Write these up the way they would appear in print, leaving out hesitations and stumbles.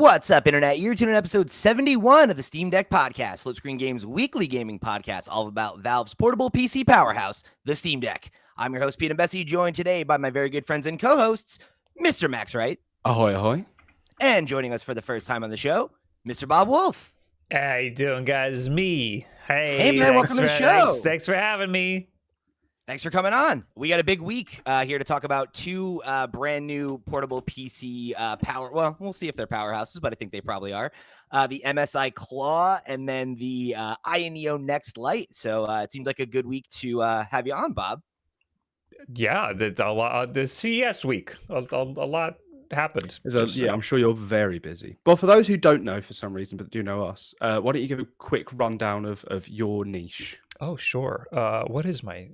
What's up, Internet? You're tuning in episode 71 of the Steam Deck Podcast, Flip Screen Games weekly gaming podcast, all about Valve's portable PC powerhouse, the Steam Deck. I'm your host, Pete and Bessie, joined today by my very good friends and co-hosts, Mr. Max Wright. Ahoy, ahoy. And joining us for the first time on the show, Mr. Bob Wolf. How you doing, guys? It's me. Hey, man, welcome to the show. Thanks for having me. Thanks for coming on. We got a big week here to talk about two brand new portable PC power. Well, we'll see if they're powerhouses, but I think they probably are. The MSI Claw and then the Ayaneo Next Lite. So it seemed like a good week to have you on, Bob. Yeah, the CES week. A lot happened. I'm sure you're very busy. But for those who don't know for some reason, but do know us, why don't you give a quick rundown of your niche? Oh, sure. What is my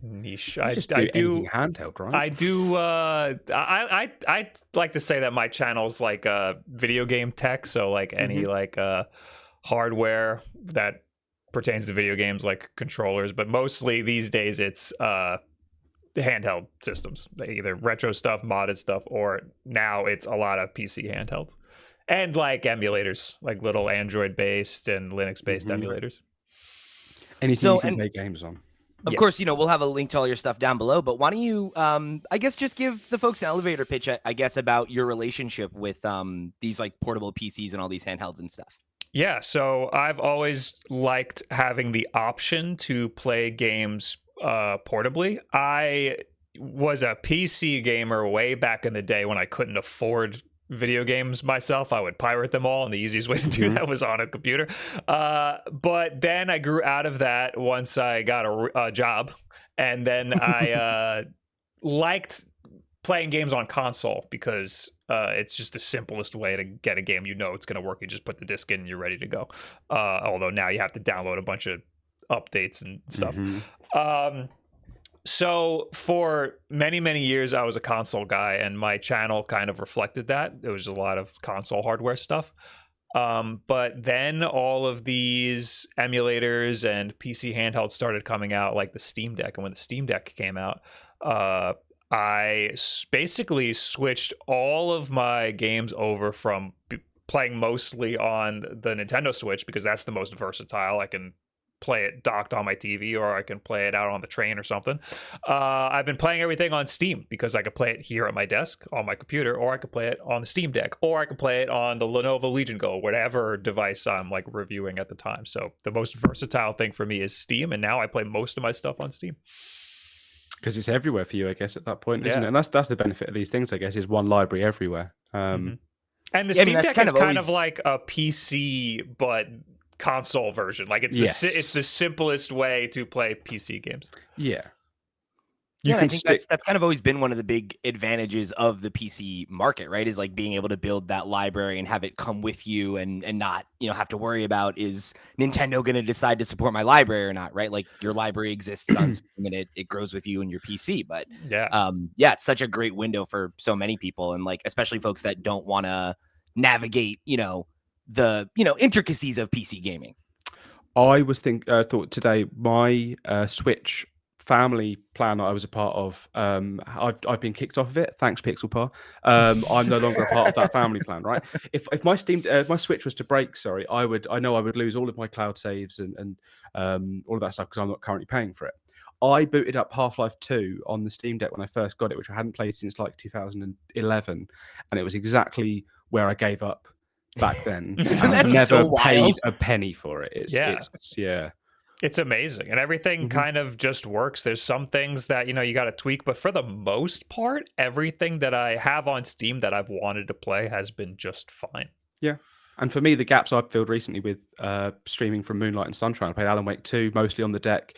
niche? I do handheld, right? I do. I like to say that my channel's like video game tech. So like any hardware that pertains to video games, like controllers. But mostly these days, it's handheld systems, either retro stuff, modded stuff, or now it's a lot of PC handhelds and like emulators, like little Android based and Linux based emulators. Anything you can play games on. Of course, we'll have a link to all your stuff down below, but why don't you, I guess, just give the folks an elevator pitch, I guess, about your relationship with these like portable PCs and all these handhelds and stuff. Yeah, so I've always liked having the option to play games portably. I was a PC gamer way back in the day when I couldn't afford video games myself. I would pirate them all, and the easiest way to do that was on a computer. But then I grew out of that once I got a job, and then I liked playing games on console because it's just the simplest way to get a game. You know it's going to work. You just put the disc in and you're ready to go. Although now you have to download a bunch of updates and stuff. So for many, many years, I was a console guy, and my channel kind of reflected that. There was a lot of console hardware stuff. But then all of these emulators and PC handhelds started coming out, like the Steam Deck. And when the Steam Deck came out, I basically switched all of my games over from playing mostly on the Nintendo Switch, because that's the most versatile. I can play it docked on my TV, or I can play it out on the train or something. I've been playing everything on Steam because I could play it here at my desk on my computer, or I could play it on the Steam Deck, or I could play it on the Lenovo Legion Go, whatever device I'm like reviewing at the time. So the most versatile thing for me is Steam, and now I play most of my stuff on Steam. Because it's everywhere for you, I guess, at that point, isn't it? And that's the benefit of these things, I guess, is one library everywhere. And the Steam Deck is kind of like a PC, but console version. Like it's the simplest way to play PC games. Yeah. I think that's kind of always been one of the big advantages of the PC market, right? Is like being able to build that library and have it come with you and not, have to worry about, is Nintendo going to decide to support my library or not, right? Like your library exists on Steam and it grows with you and your PC. But it's such a great window for so many people, and like especially folks that don't want to navigate, the intricacies of PC gaming. I was thought today my Switch family plan that I was a part of, I've been kicked off of it. Thanks, Pixelpa. I'm no longer a part of that family plan, right? If my my Switch was to break, I know I would lose all of my cloud saves and all of that stuff, because I'm not currently paying for it. I booted up Half-Life 2 on the Steam Deck when I first got it, which I hadn't played since like 2011, and it was exactly where I gave up back then. I've never paid a penny for it. It's amazing, and everything kind of just works. There's some things that you got to tweak, but for the most part, everything that I have on Steam that I've wanted to play has been just fine. Yeah. And for me, the gaps I've filled recently with streaming from Moonlight and Sunshine, I played Alan Wake 2 mostly on the deck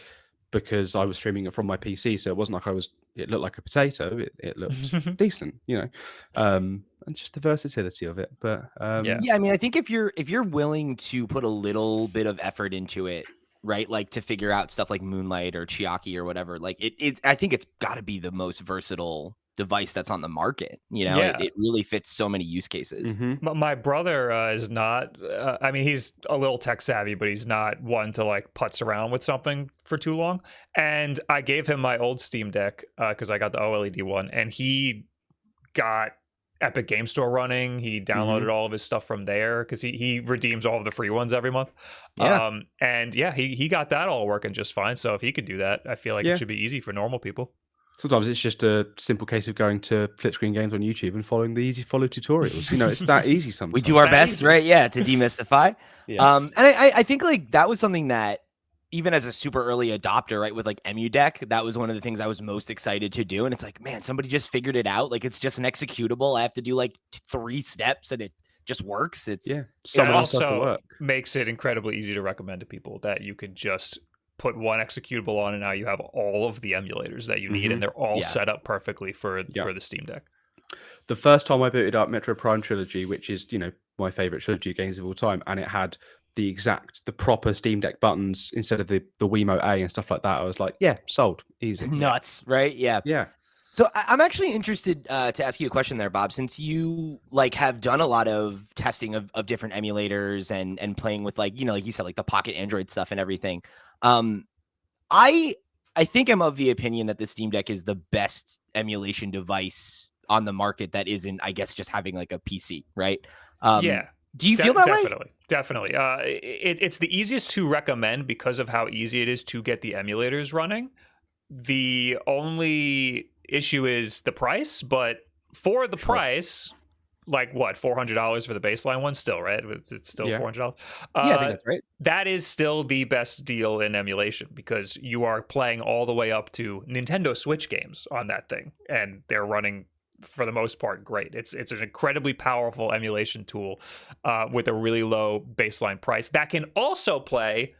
because I was streaming it from my PC, so it wasn't like it looked like a potato. It looked decent, and just the versatility of it. But I mean, I think if you're willing to put a little bit of effort into it, right, like to figure out stuff like Moonlight or Chiaki or whatever, like I think it's got to be the most versatile device that's on the market. It really fits so many use cases. My brother is not he's a little tech savvy, but he's not one to like putz around with something for too long. And I gave him my old Steam Deck because I got the OLED one, and he got Epic Game Store running. He downloaded all of his stuff from there because he redeems all of the free ones every month. Yeah. And yeah, he got that all working just fine. So if he could do that, I feel like it should be easy for normal people. Sometimes it's just a simple case of going to Flip Screen Games on YouTube and following the easy follow tutorials. You know, it's that easy sometimes. We do our best, right? Yeah, to demystify. And I think like that was something that even as a super early adopter, right, with like EmuDeck, that was one of the things I was most excited to do. And it's like, man, somebody just figured it out. Like it's just an executable. I have to do like 3 steps and it just works. It also makes it incredibly easy to recommend to people that you can just put one executable on, and now you have all of the emulators that you need, and they're all set up perfectly for the Steam Deck. The first time I booted up Metro Prime Trilogy, which is, you know, my favorite trilogy games of all time, and it had the proper Steam Deck buttons instead of the Wiimote A and stuff like that, I was like, yeah, sold, easy. Nuts, right? Yeah. So I'm actually interested to ask you a question there, Bob, since you like have done a lot of testing of different emulators and playing with like, you know, like you said, like the Pocket Android stuff and everything. I think I'm of the opinion that the Steam Deck is the best emulation device on the market that isn't, I guess, just having like a PC, right? Do you feel that way? Definitely. It's the easiest to recommend because of how easy it is to get the emulators running. The only issue is the price, but for the price, like what, $400 for the baseline one still, right? It's still $400. I think that's right. That is still the best deal in emulation because you are playing all the way up to Nintendo Switch games on that thing, and they're running for the most part great. It's an incredibly powerful emulation tool with a really low baseline price that can also play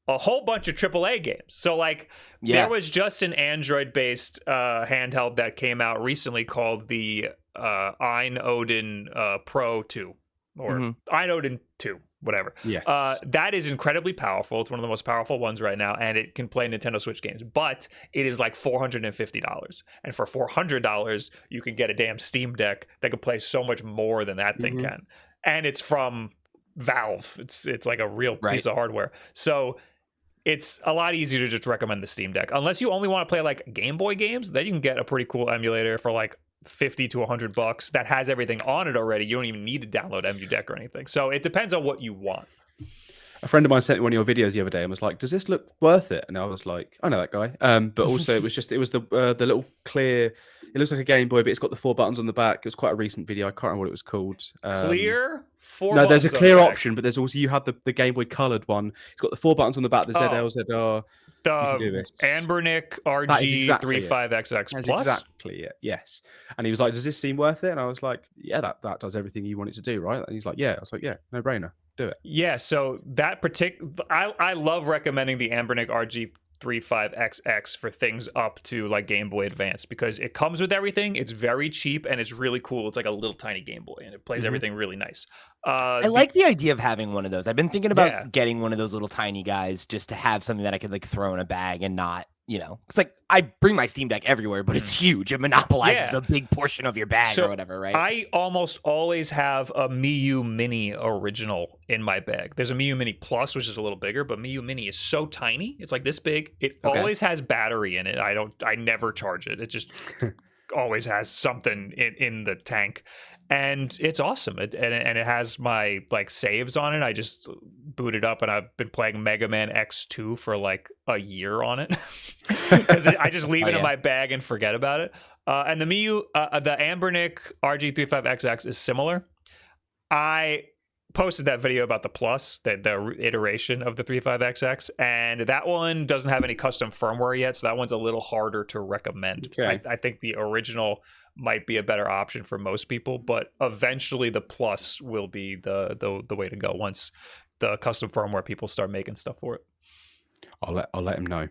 a whole bunch of AAA games. So like there was just an Android-based handheld that came out recently called the Ayaneo Pro 2 or Ayaneo 2, whatever. Yes. That is incredibly powerful. It's one of the most powerful ones right now, and it can play Nintendo Switch games, but it is like $450. And for $400, you can get a damn Steam Deck that can play so much more than that thing can. And it's from Valve. It's like a real piece of hardware. So it's a lot easier to just recommend the Steam Deck. Unless you only want to play like Game Boy games, then you can get a pretty cool emulator for like $50 to $100 that has everything on it already. You don't even need to download EmuDeck or anything. So it depends on what you want. A friend of mine sent me one of your videos the other day and was like, "Does this look worth it?" And I was like, "I know that guy." But also it was the little clear. It looks like a Game Boy, but it's got the 4 buttons on the back. It was quite a recent video. I can't remember what it was called. Clear? 4 No, there's a buttons clear on the option, but there's also, you have the Game Boy colored one. It's got the 4 buttons on the back, the ZL, ZR. The Anbernic RG35XX That's Plus? exactly it, yes. And he was like, "Does this seem worth it?" And I was like, "Yeah, that does everything you want it to do, right?" And he's like, "Yeah." I was like, "Yeah, no brainer. Do it." Yeah, so that I love recommending the Anbernic RG35XX for things up to like Game Boy Advance because it comes with everything. It's very cheap and it's really cool. It's like a little tiny Game Boy and it plays everything really nice. I like the idea of having one of those. I've been thinking about getting one of those little tiny guys just to have something that I could like throw in a bag and not, you know, it's like I bring my Steam Deck everywhere, but it's huge. It monopolizes a big portion of your bag or whatever, right? I almost always have a Miu Mini original in my bag. There's a Miu Mini Plus, which is a little bigger, but Miu Mini is so tiny. It's like this big. It always has battery in it. I never charge it. It just always has something in the tank. And it's awesome. And it has my like saves on it. I just boot it up and I've been playing Mega Man X2 for like a year on it because I just leave it in my bag and forget about it. And the the Anbernic RG35XX is similar. I posted that video about the Plus, the iteration of the 35XX, and that one doesn't have any custom firmware yet, so that one's a little harder to recommend. Okay. I think the original might be a better option for most people, but eventually the Plus will be the way to go once the custom firmware people start making stuff for it. I'll let him know.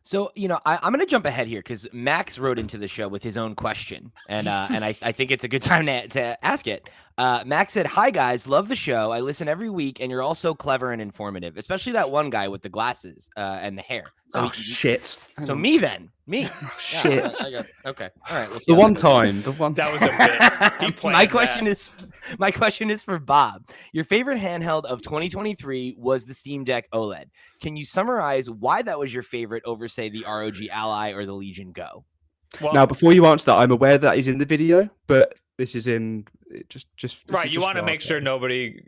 So, you know, I'm going to jump ahead here because Max wrote into the show with his own question, and I think it's a good time to ask it. Max said, "Hi, guys. Love the show. I listen every week, and you're all so clever and informative, especially that one guy with the glasses and the hair." So shit. So me then. Me. Shit. Okay. All right. The one time. That was a bit. My question is for Bob. Your favorite handheld of 2023 was the Steam Deck OLED. Can you summarize why that was your favorite over, say, the ROG Ally or the Legion Go? Well, Now, before you answer that, I'm aware that is in the video, but this is in just right. is You just want to for make sure nobody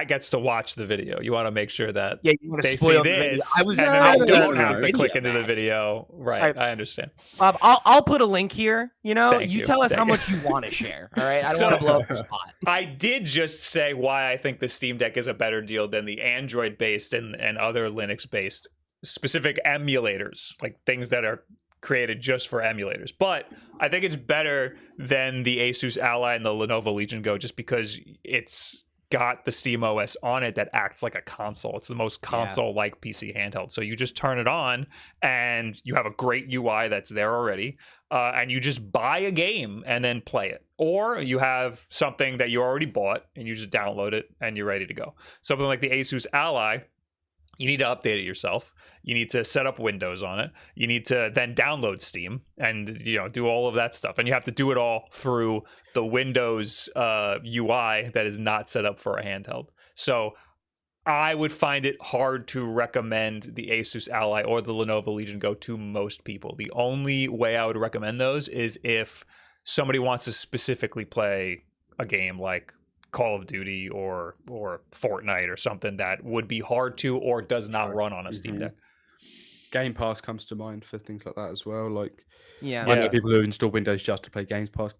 gets to watch the video. You want to make sure that Yeah, you want to they see spoil the video. I this was and then I they was don't waiting for have the to click video, into the man. video. Right. I understand. I'll put a link here. You know, Thank you you. tell us Thank how you. much you want to share. All right, I don't So- want to blow up your spot. I did just say why I think the Steam Deck is a better deal than the Android-based and other Linux-based specific emulators, like things that are created just for emulators. But I think it's better than the Asus Ally and the Lenovo Legion Go just because it's got the Steam OS on it that acts like a console. It's the most console-like PC handheld. So you just turn it on and you have a great UI that's there already, and you just buy a game and then play it. Or you have something that you already bought and you just download it and you're ready to go. Something like the Asus Ally, you need to update it yourself. You need to set up Windows on it. You need to then download Steam and do all of that stuff. And you have to do it all through the Windows UI that is not set up for a handheld. So I would find it hard to recommend the Asus Ally or the Lenovo Legion Go to most people. The only way I would recommend those is if somebody wants to specifically play a game like Call of Duty or Fortnite or something that would be hard to or does not run on a Steam Deck. Game Pass comes to mind for things like that as well. Like, Yeah, I know people who install Windows just to play Game Pass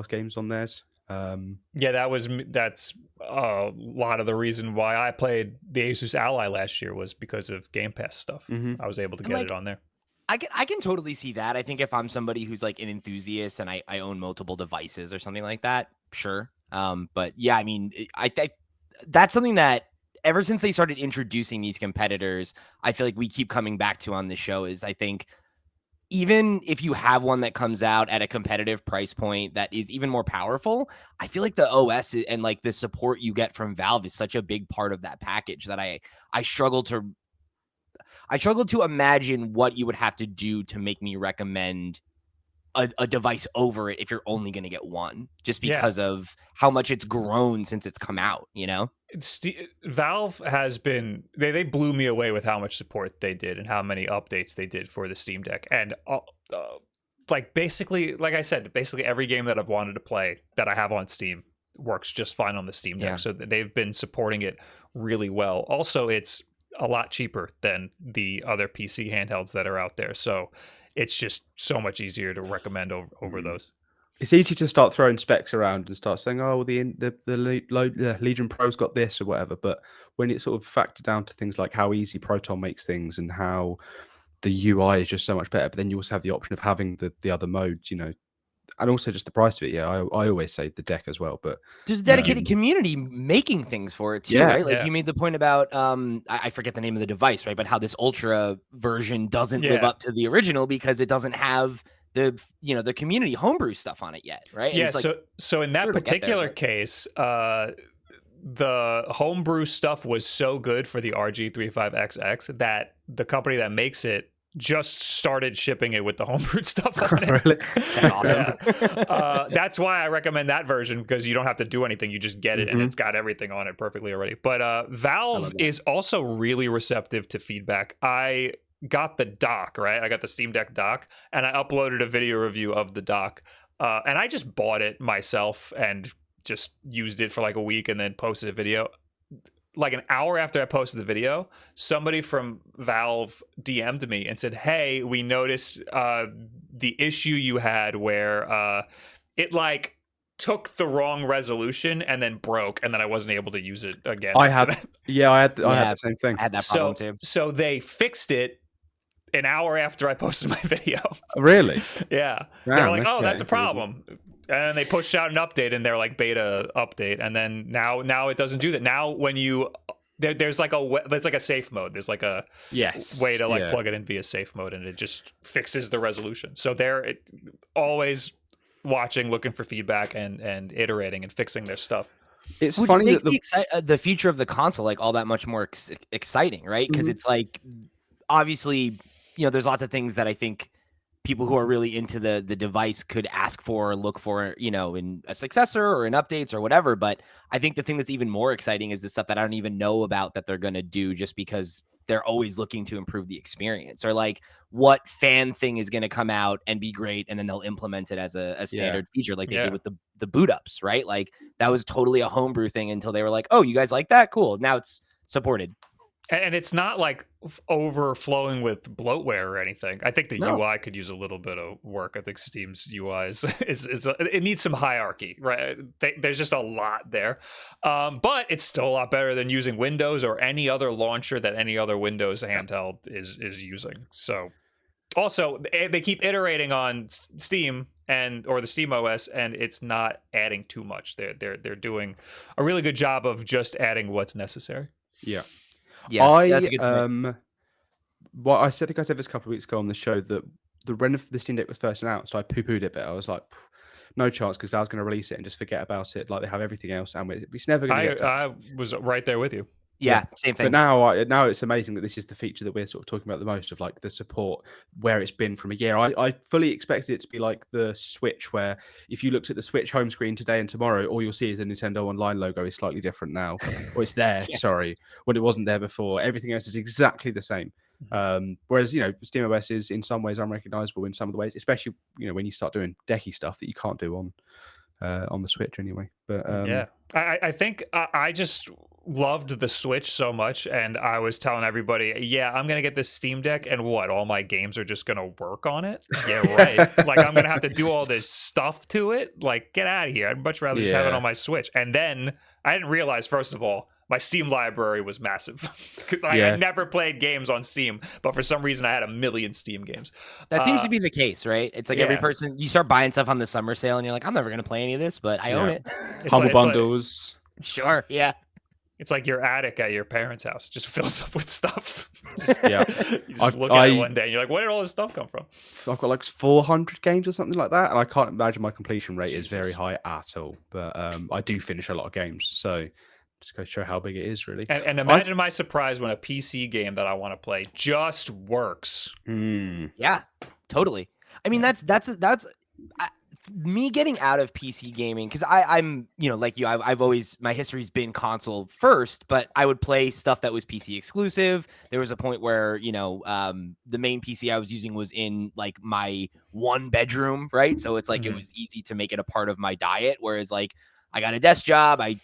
games on theirs. That's a lot of the reason why I played the Asus Ally last year was because of Game Pass stuff. I was able to get it on there. I can totally see that. I think if I'm somebody who's like an enthusiast and I own multiple devices or something like that, sure. But yeah, I mean, I that's something that ever since they started introducing these competitors, I feel like we keep coming back to on the show is I think even if you have one that comes out at a competitive price point that is even more powerful, I feel like the OS and like the support you get from Valve is such a big part of that package that I struggle to imagine what you would have to do to make me recommend a device over it if you're only going to get one, just because of how much it's grown since it's come out, Valve has been, they blew me away with how much support they did and how many updates they did for the Steam Deck. And basically, like I said, basically every game that I've wanted to play that I have on Steam works just fine on the Steam Deck. So they've been supporting it really well. Also, it's a lot cheaper than the other PC handhelds that are out there. So it's just so much easier to recommend over those. It's easy to start throwing specs around and start saying, "Oh, well, the Legion Pro's got this or whatever." But when it's sort of factored down to things like how easy Proton makes things and how the UI is just so much better, but then you also have the option of having the other modes, and also just the price of it. Yeah, I always say the deck as well, but there's a dedicated community making things for it too, right? Like you made the point about I forget the name of the device, right? But how this Ultra version doesn't live up to the original because it doesn't have the community homebrew stuff on it yet, right? And so in that particular case, the homebrew stuff was so good for the RG35XX that the company that makes it just started shipping it with the homebrewed stuff on it. Really? That's awesome. That's why I recommend that version, because you don't have to do anything. You just get it and it's got everything on it perfectly already. But Valve is also really receptive to feedback. I got the dock, right? I got the Steam Deck dock and I uploaded a video review of the dock. And I just bought it myself and just used it for like a week and then posted a video. Like an hour after I posted the video, somebody from Valve DM'd me and said, "Hey, we noticed the issue you had where it like took the wrong resolution and then broke, and then I wasn't able to use it again." I had the same thing. I had that problem too. So they fixed it an hour after I posted my video. Really? Yeah. They're like, "Oh, that's a problem." And they pushed out an update in their like beta update, and then now it doesn't do that. Now when you there's like a safe mode. There's like a way to like plug it in via safe mode, and it just fixes the resolution. So they're always watching, looking for feedback, and iterating and fixing their stuff. It's funny that the future of the console like all that much more exciting, right? Because it's like obviously there's lots of things that I think people who are really into the device could ask for or look for, in a successor or in updates or whatever. But I think the thing that's even more exciting is the stuff that I don't even know about that they're going to do just because they're always looking to improve the experience, or like what fan thing is going to come out and be great, and then they'll implement it as a standard feature, like they did with the boot ups, right? Like that was totally a homebrew thing until they were like, oh, you guys like that? Cool. Now it's supported. And it's not like overflowing with bloatware or anything. I think the UI could use a little bit of work. I think Steam's UI it needs some hierarchy, right? There's just a lot there, but it's still a lot better than using Windows or any other launcher that any other Windows handheld is using. So, also they keep iterating on Steam or the Steam OS, and it's not adding too much. They're doing a really good job of just adding what's necessary. Yeah. Yeah, that's a good point. Well, I think I said this a couple of weeks ago on the show that when the Steam Deck was first announced, I poo-pooed it, but I was like, no chance, because Valve's going to release it and just forget about it, like they have everything else, and it's never going to get touched. I was right there with you. Yeah, same thing. But now it's amazing that this is the feature that we're sort of talking about the most, of like the support where it's been from a year. I fully expected it to be like the Switch, where if you looked at the Switch home screen today and tomorrow, all you'll see is the Nintendo Online logo is slightly different now, or it's there. Yes. Sorry, when it wasn't there before. Everything else is exactly the same. Whereas SteamOS is in some ways unrecognizable in some of the ways, especially when you start doing decky stuff that you can't do on the Switch anyway. But I think I just loved the Switch so much, and I was telling everybody, I'm gonna get this Steam Deck, and all my games are just gonna work on it. Yeah, right. Like I'm gonna have to do all this stuff to it. Like, get out of here. I'd much rather just have it on my Switch. And then I didn't realize, first of all, my Steam library was massive, because I had never played games on Steam, but for some reason I had a million Steam games. That seems to be the case, right? It's like every person, you start buying stuff on the summer sale and you're like, I'm never going to play any of this, but I own it. Humble bundles. Sure, yeah. It's like your attic at your parents' house just fills up with stuff. Yeah. You just look at it one day and you're like, where did all this stuff come from? I've got like 400 games or something like that, and I can't imagine my completion rate is very high at all. But I do finish a lot of games, so just goes to show how big it is, really. And imagine my surprise when a PC game that I want to play just works. Yeah, totally. I mean, that's me getting out of PC gaming, because I'm like you, I've always, my history's been console first, but I would play stuff that was PC exclusive. There was a point where the main PC I was using was in like my one bedroom, right? So it's like it was easy to make it a part of my diet, whereas like I got a desk job. I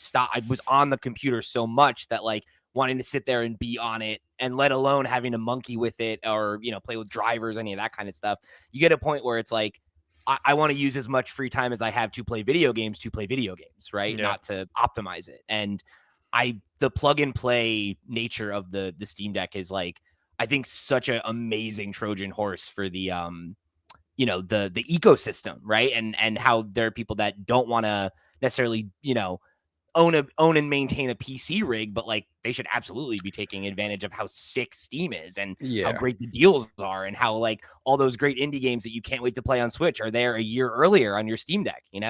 was on the computer so much that like wanting to sit there and be on it, and let alone having to monkey with it or play with drivers, any of that kind of stuff. You get a point where it's like I want to use as much free time as I have to play video games, right? Not to optimize it. And the plug and play nature of the Steam Deck is like, I think, such an amazing Trojan horse for the the ecosystem, right? And how there are people that don't want to necessarily own and maintain a PC rig, but like they should absolutely be taking advantage of how sick Steam is, and how great the deals are, and how like all those great indie games that you can't wait to play on Switch are there a year earlier on your Steam Deck, And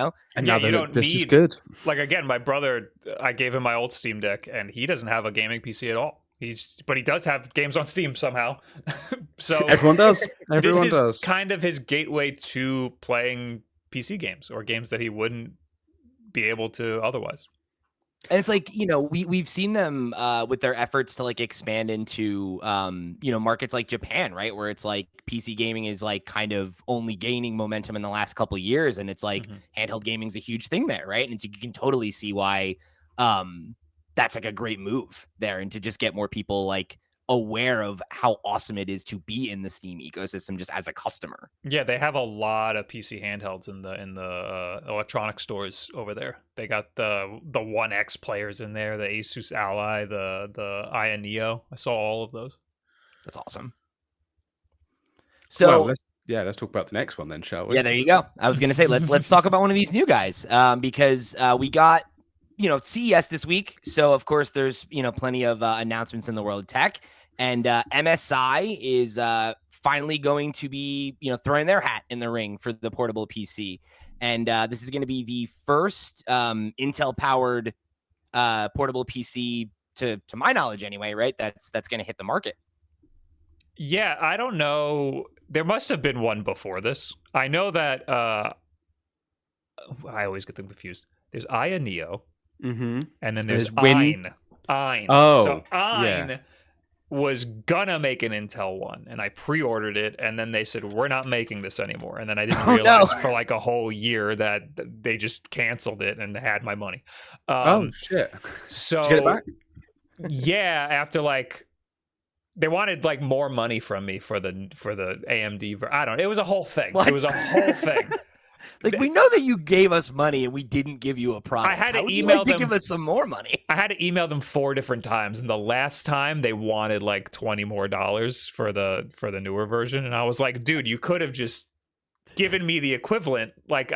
now you don't this need, is good. Like, again, my brother, I gave him my old Steam Deck, and he doesn't have a gaming PC at all. But he does have games on Steam somehow. So everyone does. Everyone this does. Is kind of his gateway to playing PC games, or games that he wouldn't be able to otherwise. And it's like, we've seen them with their efforts to like expand into, markets like Japan, right? Where it's like PC gaming is like kind of only gaining momentum in the last couple of years. And it's like handheld gaming is a huge thing there, right? And so you can totally see why that's like a great move there, and to just get more people like aware of how awesome it is to be in the Steam ecosystem just as a customer. Yeah, they have a lot of PC handhelds in the electronic stores over there. They got the 1X players in there, the Asus Ally, the Ayaneo. I saw all of those. That's awesome. So let's talk about the next one then, shall we? Yeah, there you go. I was gonna say let's talk about one of these new guys, because we got CES this week. So of course there's plenty of announcements in the world of tech. And MSI is finally going to be, throwing their hat in the ring for the portable PC. And this is going to be the first Intel-powered portable PC, to my knowledge anyway, right? That's going to hit the market. Yeah, I don't know. There must have been one before this. I know that I always get them confused. There's Ayaneo, and then there's Ein. Oh, so Ein was gonna make an Intel one, and I pre-ordered it, and then they said we're not making this anymore, and then I didn't realize for like a whole year that they just canceled it and had my money. Oh shit! So did you get it back? yeah, after like they wanted like more money from me for the AMD. I don't know. It was a whole thing. What? It was a whole thing. Like, we know that you gave us money and we didn't give you a product. I had to How would you email like to them give us some more money. I had to email them 4 different times, and the last time they wanted like $20 more for the newer version, and I was like, dude, you could have just given me the equivalent. Like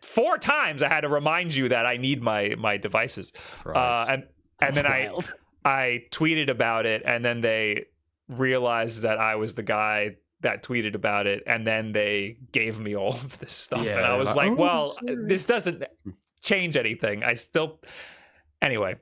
4 times I had to remind you that I need my devices. And then wild. I tweeted about it, and then they realized that I was the guy that tweeted about it, and then they gave me all of this stuff, and I was like, well, this doesn't change anything. Anyway,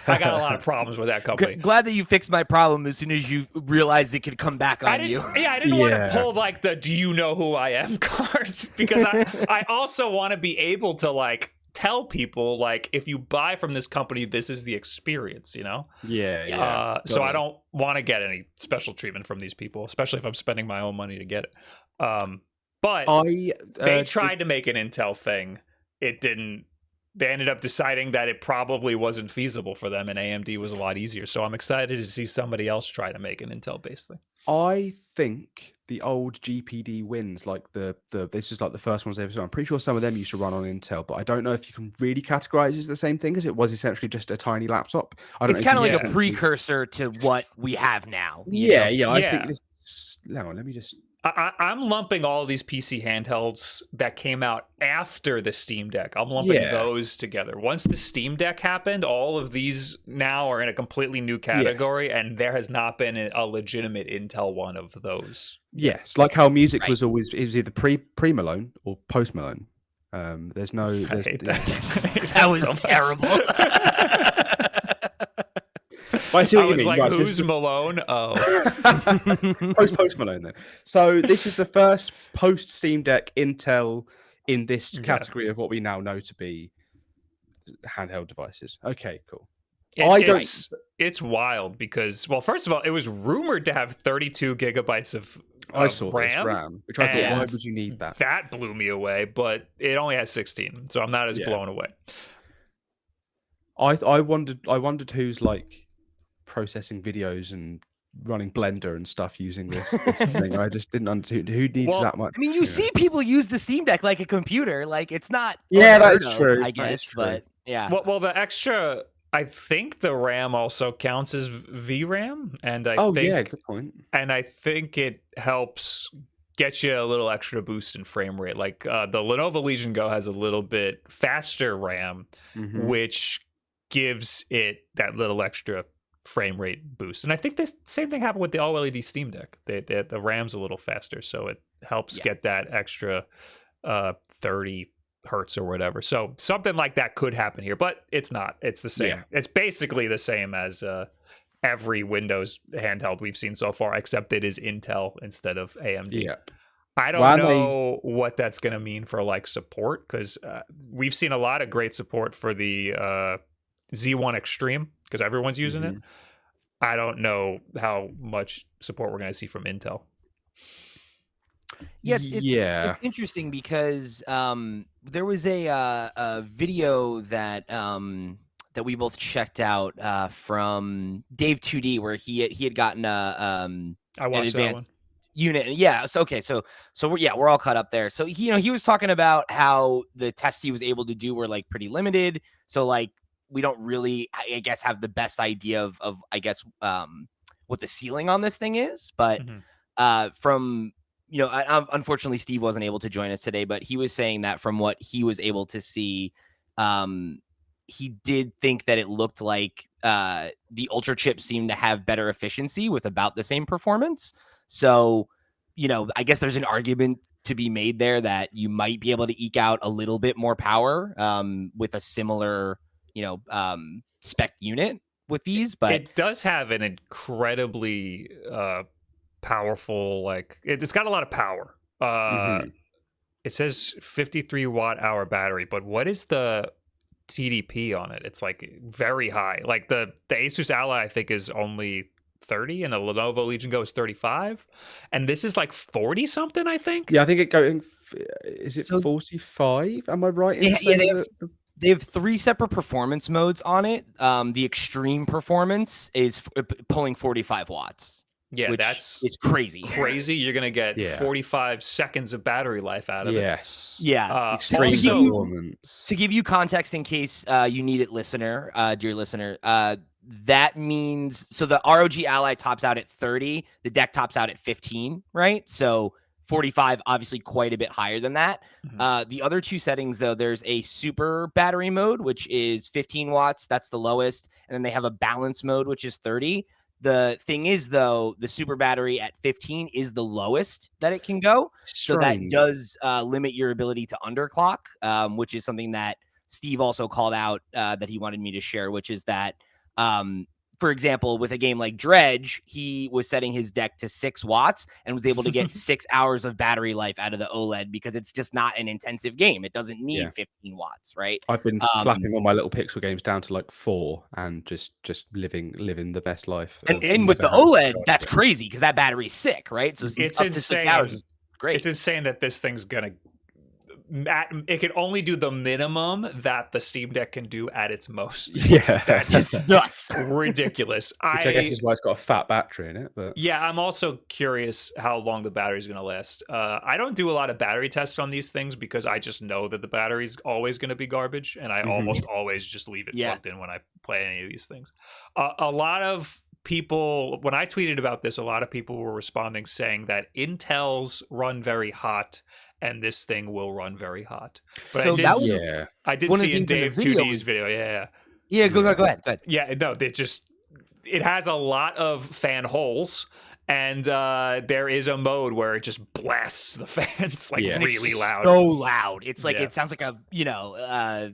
I got a lot of problems with that company. Glad that you fixed my problem as soon as you realized it could come back on you. Yeah, I didn't want to pull like the "Do you know who I am" card, because I also want to be able to like tell people, like, if you buy from this company, this is the experience, you know? Yeah. So I don't want to get any special treatment from these people, especially if I'm spending my own money to get it. But they tried to make an Intel thing. It didn't. They ended up deciding that it probably wasn't feasible for them, and AMD was a lot easier. So I'm excited to see somebody else try to make an Intel-based thing. I think the old GPD wins, like this is like the first ones they've done. I'm pretty sure some of them used to run on Intel, but I don't know if you can really categorize it as the same thing, as it was essentially just a tiny laptop. It's kind of like a precursor to what we have now. Yeah. I think this. Hang on, let me just. I'm lumping all of these PC handhelds that came out after the Steam Deck. I'm lumping those together. Once the Steam Deck happened, all of these now are in a completely new category, and there has not been a legitimate Intel one of those. Yes, like how music was always, it was either pre-Malone or post-Malone. There's no... That was terrible. I see what you was mean. like, right, who's Malone? Oh. Post Malone then. So this is the first post Steam Deck Intel in this category of what we now know to be handheld devices. Okay, cool. It's wild because, well, first of all, it was rumored to have 32 gigabytes of RAM, which I thought, why would you need that? That blew me away, but it only has 16, so I'm not as blown away. I wondered who's like processing videos and running Blender and stuff using this thing. I just didn't understand who needs that much. I mean, you see people use the Steam Deck like a computer. Like, it's not. Yeah, that is true. I guess, but yeah. Well, the extra. I think the RAM also counts as VRAM, and I think good point. And I think it helps get you a little extra boost in frame rate. Like the Lenovo Legion Go has a little bit faster RAM, which gives it that little extra frame rate boost. And I think this same thing happened with the OLED Steam Deck. The RAM's a little faster, so it helps get that extra 30 hertz or whatever. So something like that could happen here, but it's not. It's the same. It's basically the same as every Windows handheld we've seen so far, except it is Intel instead of AMD. Yeah. I don't know what that's going to mean for like support, because we've seen a lot of great support for the Z1 Extreme, because everyone's using it. I don't know how much support we're going to see from Intel. Yeah, it's interesting because there was a video that that we both checked out from Dave 2D, where he had gotten an advanced unit. Yeah. So we're all caught up there. So he was talking about how the tests he was able to do were like pretty limited. So like, we don't really, I guess, have the best idea of I guess what the ceiling on this thing is. But from unfortunately Steve wasn't able to join us today, but he was saying that from what he was able to see, he did think that it looked like the Ultra chip seemed to have better efficiency with about the same performance. So, I guess there's an argument to be made there that you might be able to eke out a little bit more power with a similar spec unit with these, but it does have an incredibly powerful, like it's got a lot of power. It says 53 watt hour battery, but what is the TDP on it? It's like very high. Like the Asus Ally, I think, is only 30, and the Lenovo Legion Go is 35, and this is like 40 something, I think. Yeah, I think it going. Is it 45? Am I right in saying that? They have 3 separate performance modes on it. The extreme performance is pulling 45 watts. Yeah, which that's is crazy. You're gonna get 45 seconds of battery life out of it. Yes. Yeah. Extreme performance. To give you context, in case you need it, listener, dear listener, that means so the ROG Ally tops out at 30, the deck tops out at 15, right? So 45, obviously quite a bit higher than that. The other 2 settings, though, there's a super battery mode, which is 15 watts. That's the lowest. And then they have a balance mode, which is 30. The thing is, though, the super battery at 15 is the lowest that it can go. So that does limit your ability to underclock, which is something that Steve also called out that he wanted me to share, which is that, for example, with a game like Dredge, he was setting his deck to 6 watts and was able to get 6 hours of battery life out of the OLED because it's just not an intensive game. It doesn't need 15 watts, right? I've been slapping all my little Pixel games down to like 4 and just living the best life. And with the OLED, that's crazy because that battery's sick, right? So it's up insane. to 6 hours is great. It's insane that this thing's gonna. It can only do the minimum that the Steam Deck can do at its most. Yeah, that's nuts, ridiculous. Which I guess is why it's got a fat battery in it. But yeah, I'm also curious how long the battery's going to last. I don't do a lot of battery tests on these things because I just know that the battery's always going to be garbage, and I almost always just leave it plugged in when I play any of these things. A lot of people, when I tweeted about this, a lot of people were responding saying that Intel's run very hot and this thing will run very hot. But so I did see in Dave 2D's video. Yeah, go ahead. Yeah, no, it has a lot of fan holes, and there is a mode where it just blasts the fans like really loud. So loud. It's like it sounds like a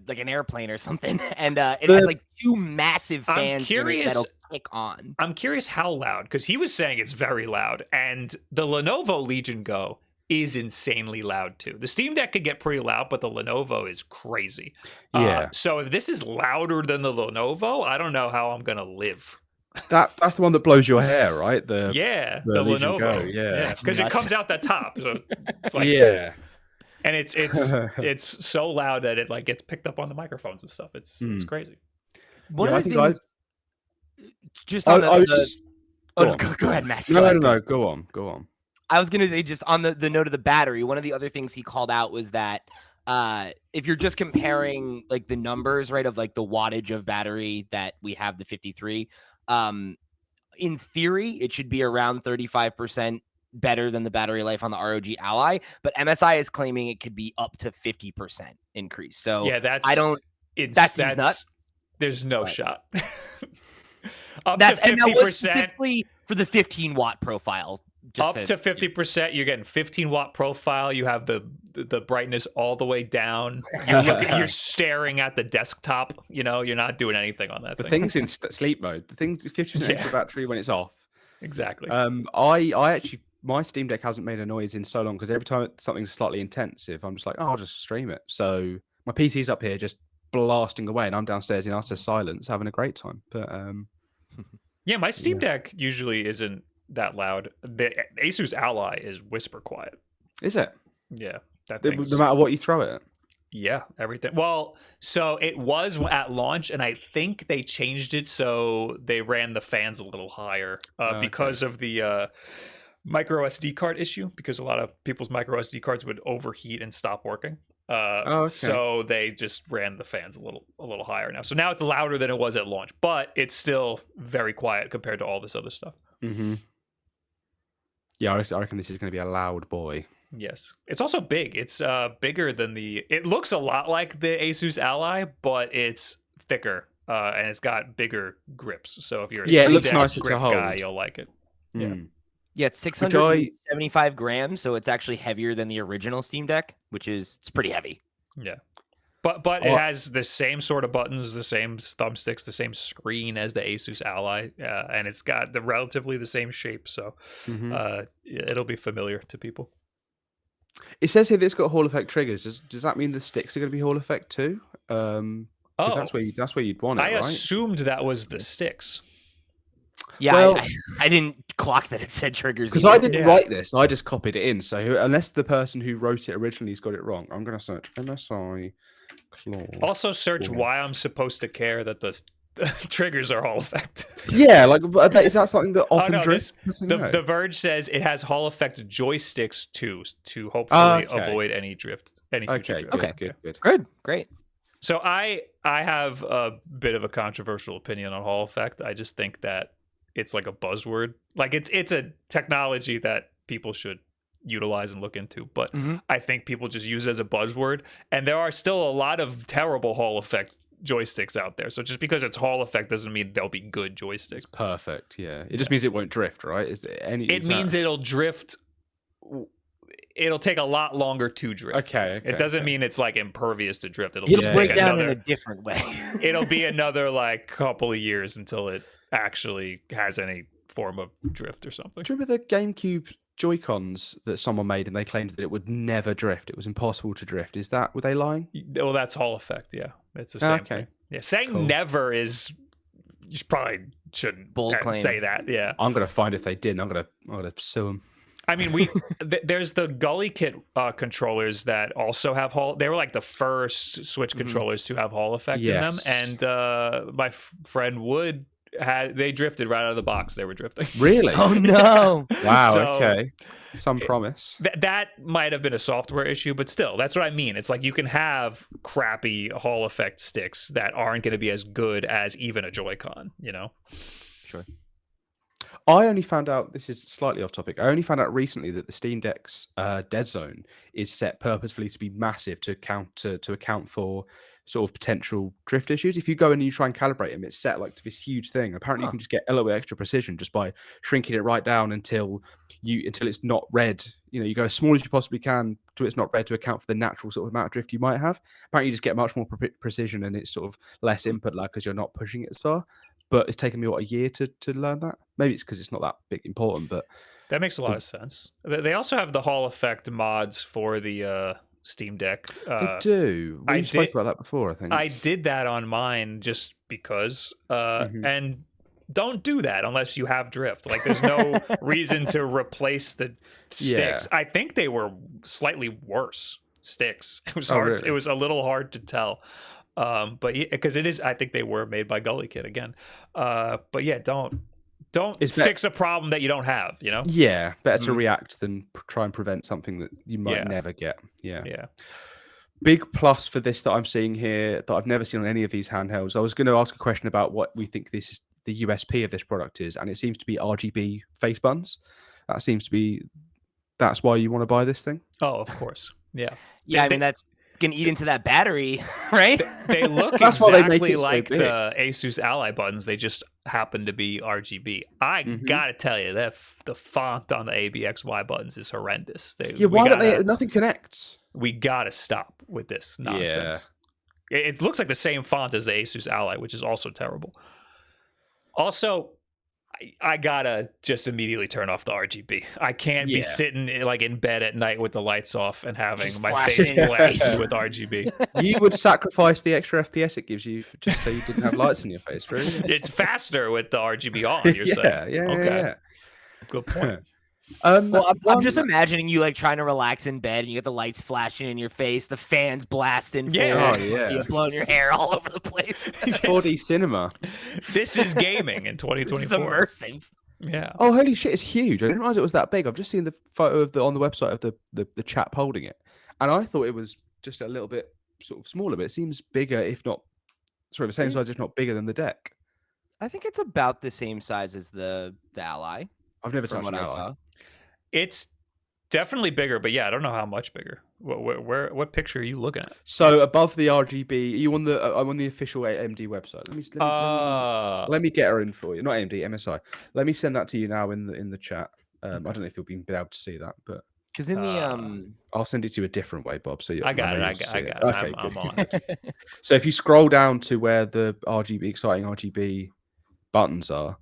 like an airplane or something. And it has like 2 massive fans that'll click on. I'm curious how loud, because he was saying it's very loud, and the Lenovo Legion Go is insanely loud too. The Steam Deck could get pretty loud, but the Lenovo is crazy. So if this is louder than the Lenovo, I don't know how I'm gonna live. That's the one that blows your hair, right? The Lenovo. Go. Yeah, because it comes out the top. So it's like and it's so loud that it like gets picked up on the microphones and stuff. It's crazy. One of the things, just on go ahead, Max. No, go on. I was going to say, just on the note of the battery, one of the other things he called out was that if you're just comparing like the numbers, right, of like the wattage of battery that we have, the 53, in theory, it should be around 35% better than the battery life on the ROG Ally, but MSI is claiming it could be up to 50% increase. So that seems nuts. There's no shot. Up to 50%. And that was specifically for the 15 watt profile. Up to 50%, you're getting 15 watt profile. You have the brightness all the way down. You're staring at the desktop. You know, you're not doing anything on that. The thing's in sleep mode. The thing's 50% extra battery when it's off. Exactly. I actually, my Steam Deck hasn't made a noise in so long because every time something's slightly intensive, I'm just like, I'll just stream it. So my PC's up here just blasting away, and I'm downstairs in utter silence having a great time. But yeah, my Steam Deck usually isn't that loud. The Asus Ally is whisper quiet. Is it? Yeah. No matter what you throw it? Yeah, everything. Well, so it was at launch, and I think they changed it so they ran the fans a little higher because of the micro SD card issue, because a lot of people's micro SD cards would overheat and stop working. So they just ran the fans a little higher now. So now it's louder than it was at launch, but it's still very quiet compared to all this other stuff. Mm-hmm. Yeah, I reckon this is going to be a loud boy. Yes. It's also big. It's bigger than it looks a lot like the Asus Ally, but it's thicker and it's got bigger grips. So if you're a it looks nicer grip to hold. guy, you'll like it. Yeah, it's 675 grams, so it's actually heavier than the original Steam Deck, it's pretty heavy. Yeah. But it has the same sort of buttons, the same thumbsticks, the same screen as the Asus Ally, and it's got relatively the same shape, so it'll be familiar to people. It says here that it's got Hall effect triggers. Does that mean the sticks are going to be Hall effect too? That's where you'd want it, right? I assumed that was the sticks. Yeah, Well, I didn't clock that it said triggers because I either. didn't write this, I just copied it in. So unless the person who wrote it originally has got it wrong, I'm going to search MSI claw. Also, search why I'm supposed to care that the triggers are Hall effect. Yeah, like is that something that Oh often no, drift? the Verge says it has Hall effect joysticks too to hopefully okay. avoid any drift, any future drift. Okay, good. Great. So I have a bit of a controversial opinion on Hall effect. I just think that it's like a buzzword. Like it's a technology that people should utilize and look into, but I think people just use it as a buzzword, and there are still a lot of terrible Hall effect joysticks out there. So just because it's Hall effect doesn't mean they'll be good joysticks. It's perfect. Yeah, it just means it won't drift, right? It means it'll drift. It'll take a lot longer to drift. Okay. It doesn't mean it's like impervious to drift. It'll It'll just break take down another, in a different way. it'll be another like couple of years until it actually has any form of drift or something. Do you remember the GameCube Joy-Cons that someone made and they claimed that it would never drift? It was impossible to drift. Were they lying? Well, that's Hall effect. Yeah, it's the same thing. Yeah, saying never is, you probably shouldn't say that. Yeah, I'm gonna find if they did. I'm gonna sue them. I mean, there's the Gully Kit controllers that also have Hall. They were like the first Switch controllers to have Hall effect in them, and my friend Wood they drifted right out of the box. They were drifting. Really? Oh no! Wow. So, okay. Some promise. That might have been a software issue, but still, that's what I mean. It's like you can have crappy Hall effect sticks that aren't going to be as good as even a Joy-Con. You know? Sure. I only found out, this is slightly off topic, I only found out recently that the Steam Deck's dead zone is set purposefully to be massive to account for sort of potential drift issues. If you go and you try and calibrate them, it's set like to this huge thing. Apparently you can just get a little bit extra precision just by shrinking it right down until it's not red. You know, you go as small as you possibly can till it's not red to account for the natural sort of amount of drift you might have. Apparently you just get much more precision and it's sort of less input lag because you're not pushing it as far. But it's taken me a year to learn that. Maybe it's because it's not that big important, but that makes a lot of sense. They also have the Hall effect mods for the Steam Deck. They do. We spoke about that before, I think. I did that on mine just because, and don't do that unless you have drift. Like, there's no reason to replace the sticks. I think they were slightly worse sticks. It was hard. Really? It was a little hard to tell. But because it is, I think they were made by Gully Kid again. But yeah, don't fix a problem that you don't have, you know? Yeah, better to react than try and prevent something that you might never get. Yeah. Big plus for this that I'm seeing here that I've never seen on any of these handhelds. I was going to ask a question about what we think this is, the USP of this product is, and it seems to be RGB face buttons. That's why you want to buy this thing. Oh, of course. Yeah. I mean, that's can eat into that battery, right? They look exactly like the Asus Ally buttons. They just happen to be RGB. I gotta tell you that the font on the ABXY buttons is horrendous. Why don't they? Nothing connects. We gotta stop with this nonsense. Yeah. It looks like the same font as the Asus Ally, which is also terrible. Also, I gotta just immediately turn off the RGB. I can't be sitting like in bed at night with the lights off and having just my face blasted with RGB. You would sacrifice the extra FPS it gives you just so you didn't have lights in your face, really? It's faster with the RGB on, you're saying. Yeah. Good point. Well, I'm just imagining you like trying to relax in bed and you get the lights flashing in your face, the fans blasting, you're blowing your hair all over the place. 4D cinema. This is gaming in 2024. This is immersive. Yeah. Oh, holy shit! It's huge. I didn't realize it was that big. I've just seen the photo of on the website of the chap holding it, and I thought it was just a little bit sort of smaller. But it seems bigger, if not the same size, if not bigger than the deck. I think it's about the same size as the Ally. I've never touched an Ally. It's definitely bigger, but yeah, I don't know how much bigger. What picture are you looking at? So above the RGB, are you on I'm on the official AMD website. Let me get her in for you. Not AMD, MSI. Let me send that to you now in the chat. I don't know if you'll be able to see that, but because in the I'll send it to you a different way, Bob. So I got it. Okay, I'm on it. So if you scroll down to where the exciting RGB buttons are,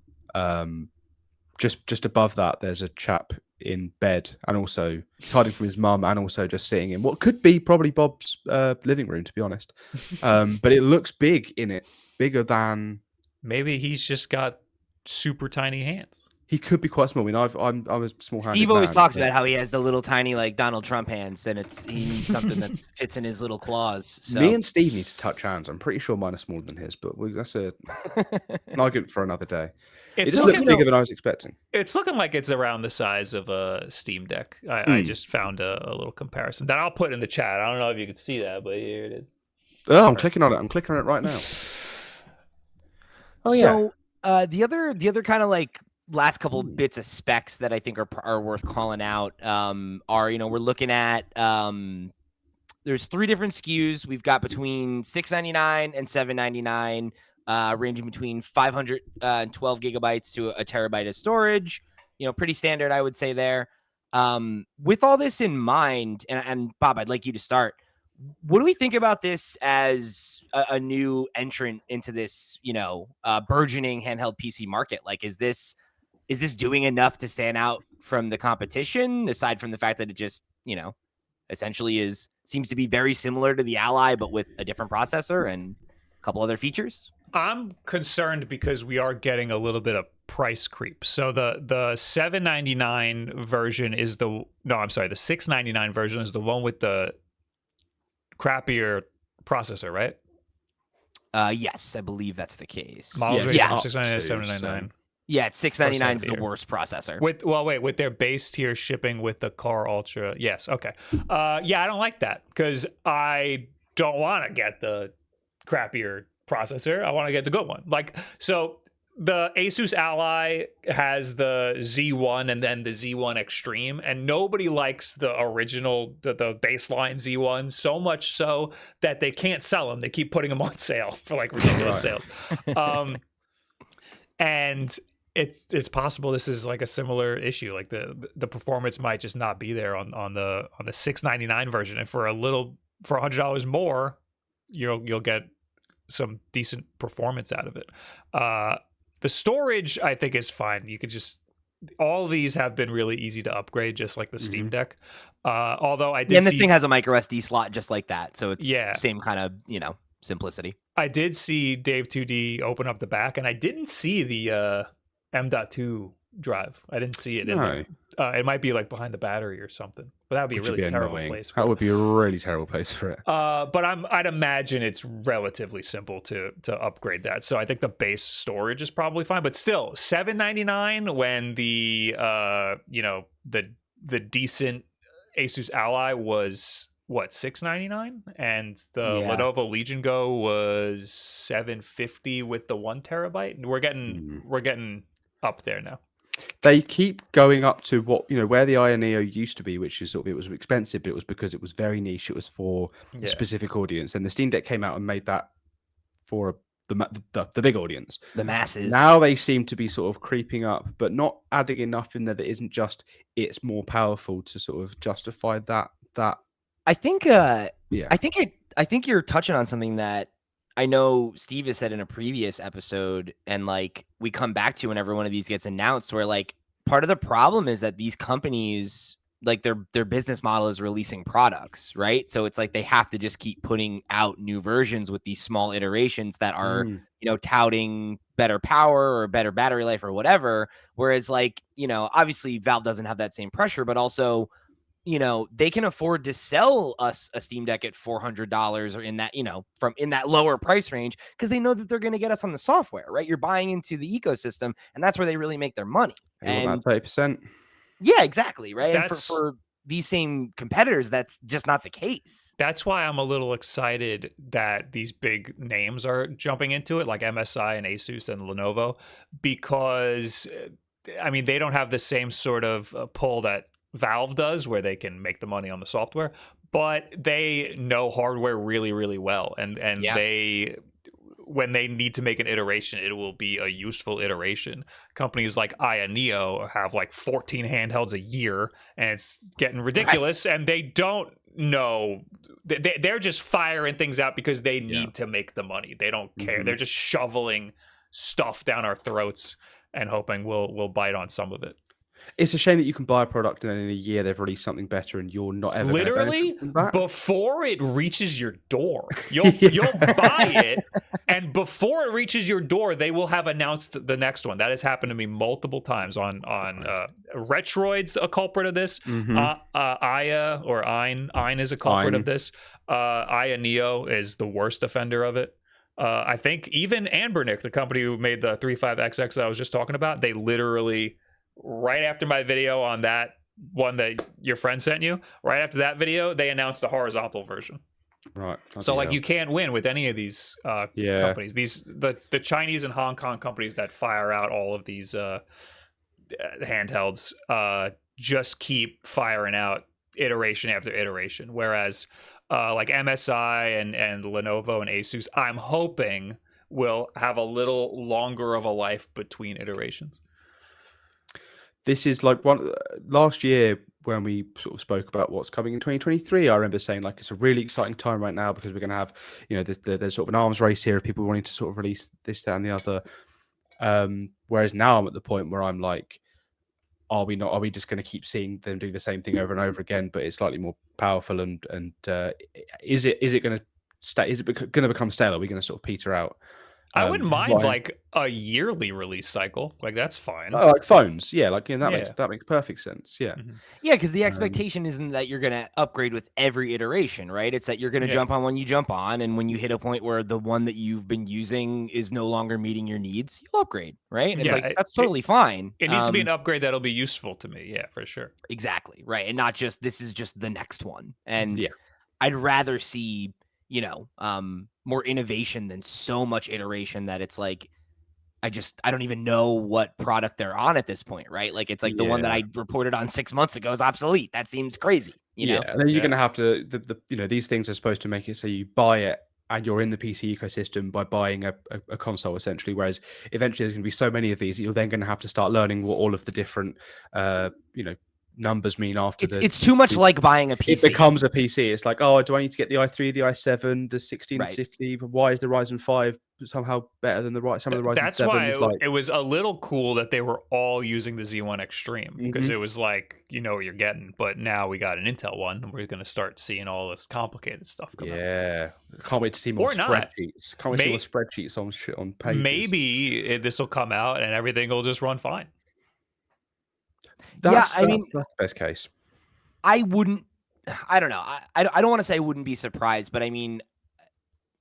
just above that, there's a chap in bed, and also he's hiding from his mum, and also just sitting in what could be probably Bob's living room, to be honest. But it looks big in it, bigger than maybe he's just got super tiny hands. He could be quite small. I mean, I'm a small-handed Steve always man, talks but about how he has the little tiny like Donald Trump hands, and he needs something that fits in his little claws. me So and Steve need to touch hands. I'm pretty sure mine are smaller than his, but that's an argument for another day. It It's just looks looking, bigger than I was expecting. it's looking like it's around the size of a Steam Deck. I just found a little comparison that I'll put in the chat. I don't know if you can see that, but here it is. Oh, I'm clicking on it. I'm clicking on it right now. Oh yeah. So the other kind of like last couple bits of specs that I think are worth calling out are, you know, we're looking at there's 3 different SKUs. We've got between $699 and $799, ranging between 512 gigabytes to a terabyte of storage. You know, pretty standard, I would say there. With all this in mind, and Bob, I'd like you to start. What do we think about this as a new entrant into this, you know, burgeoning handheld PC market? Like, is this doing enough to stand out from the competition, aside from the fact that it just, you know, essentially seems to be very similar to the Ally, but with a different processor and a couple other features? I'm concerned because we are getting a little bit of price creep. So the $799 version is the $699 version is the one with the crappier processor, right? Yes, I believe that's the case. Models range Yeah. from 699 to 799. Yeah, it's $699 is the worst processor. With their base tier shipping with the Car Ultra. Yes, okay. Yeah, I don't like that because I don't want to get the crappier processor. I want to get the good one. Like, so the Asus Ally has the Z1 and then the Z1 Extreme, and nobody likes the original, the baseline Z1 so much so that they can't sell them. They keep putting them on sale for like ridiculous sales. And it's possible this is like a similar issue. Like the performance might just not be there on the $699 version, and for $100 more, you'll get some decent performance out of it. The storage, I think, is fine. You could just, all of these have been really easy to upgrade, just like the Steam Deck. Although I did and this thing has a micro SD slot just like that, so it's same kind of, you know, simplicity. I did see Dave 2D open up the back, and I didn't see the M.2 drive. I didn't see it in there. It might be like behind the battery or something, but that would be a really terrible place. That would be a really terrible place for it. But I'd imagine it's relatively simple to upgrade that. So I think the base storage is probably fine, but still $799 when the the decent Asus Ally was what, $699, and the Lenovo Legion Go was $750 with the 1 terabyte. We're getting up there now. They keep going up to what, where the Ayaneo used to be, which is sort of, it was expensive, but it was because it was very niche. It was for a specific audience, and the Steam Deck came out and made that for the big audience, the masses. Now they seem to be sort of creeping up, but not adding enough in there that isn't just it's more powerful to sort of justify that. I think I think you're touching on something that I know Steve has said in a previous episode, and like we come back to whenever one of these gets announced, where like part of the problem is that these companies, like their business model is releasing products, right? So it's like they have to just keep putting out new versions with these small iterations that are, touting better power or better battery life or whatever. Whereas like, obviously Valve doesn't have that same pressure, but also, they can afford to sell us a Steam Deck at $400 or in that, in that lower price range, because they know that they're going to get us on the software, right? You're buying into the ecosystem, and that's where they really make their money. And about 30%. Yeah, exactly, right. And for these same competitors, that's just not the case. That's why I'm a little excited that these big names are jumping into it, like MSI and Asus and Lenovo, because I mean, they don't have the same sort of pull that Valve does, where they can make the money on the software, but they know hardware really, really well. And they, when they need to make an iteration, it will be a useful iteration. Companies like Ayaneo have like 14 handhelds a year, and it's getting ridiculous. Right. And they don't know. They're just firing things out because they need to make the money. They don't care. They're just shoveling stuff down our throats and hoping we'll bite on some of it. It's a shame that you can buy a product and then in a year they've released something better and you're not ever going to benefit Literally from that. before it reaches your door. Yeah. You'll buy it, and before it reaches your door, they will have announced the next one. That has happened to me multiple times on Retroid's a culprit of this. Aya or Ein is a culprit of this. Ayaneo is the worst offender of it. I think even Anbernic, the company who made the 35XX that I was just talking about, they literally, right after my video on that one that your friend sent you, right after that video, they announced the horizontal version. Right. So like you can't win with any of these companies. The Chinese and Hong Kong companies that fire out all of these handhelds just keep firing out iteration after iteration. Whereas like MSI and Lenovo and Asus, I'm hoping will have a little longer of a life between iterations. This is like last year when we sort of spoke about what's coming in 2023. I remember saying like it's a really exciting time right now because we're going to have, you know, there's sort of an arms race here of people wanting to sort of release this, that, and the other. Whereas now I'm at the point where I'm like, are we just going to keep seeing them do the same thing over and over again, but it's slightly more powerful and is it going to stay? Is it going to become stale? Are we going to sort of peter out? I wouldn't mind like a yearly release cycle. Like that's fine. Oh, like phones, yeah. Like that makes perfect sense. Yeah, yeah, because the expectation isn't that you're going to upgrade with every iteration, right? It's that you're going to jump on when you jump on, and when you hit a point where the one that you've been using is no longer meeting your needs, you'll upgrade, right? And it's like that's totally fine. It needs to be an upgrade that'll be useful to me. Yeah, for sure. Exactly, right, and not just this is just the next one. And I'd rather see, you know, more innovation than so much iteration that it's like I don't even know what product they're on at this point, right? Like it's like the one that I reported on 6 months ago is obsolete. That seems crazy, you know? And then you're going to have to you know, these things are supposed to make it so you buy it and you're in the PC ecosystem by buying a console essentially. Whereas eventually there's going to be so many of these that you're then going to have to start learning what all of the different you know, numbers mean after it's too much like buying a PC. It becomes a PC. It's like, oh, do I need to get the i3, the i7, the 1650? Why is the Ryzen 5 somehow better than some of the Ryzen 7? That's why it was a little cool that they were all using the Z1 Extreme because it was like, you know what you're getting. But now we got an Intel one, and we're going to start seeing all this complicated stuff come out. Yeah, can't wait to see more spreadsheets. Can't wait to see more spreadsheets on pages. Maybe this will come out and everything will just run fine. I mean, that's the best case. I don't know. I don't want to say I wouldn't be surprised, but I mean,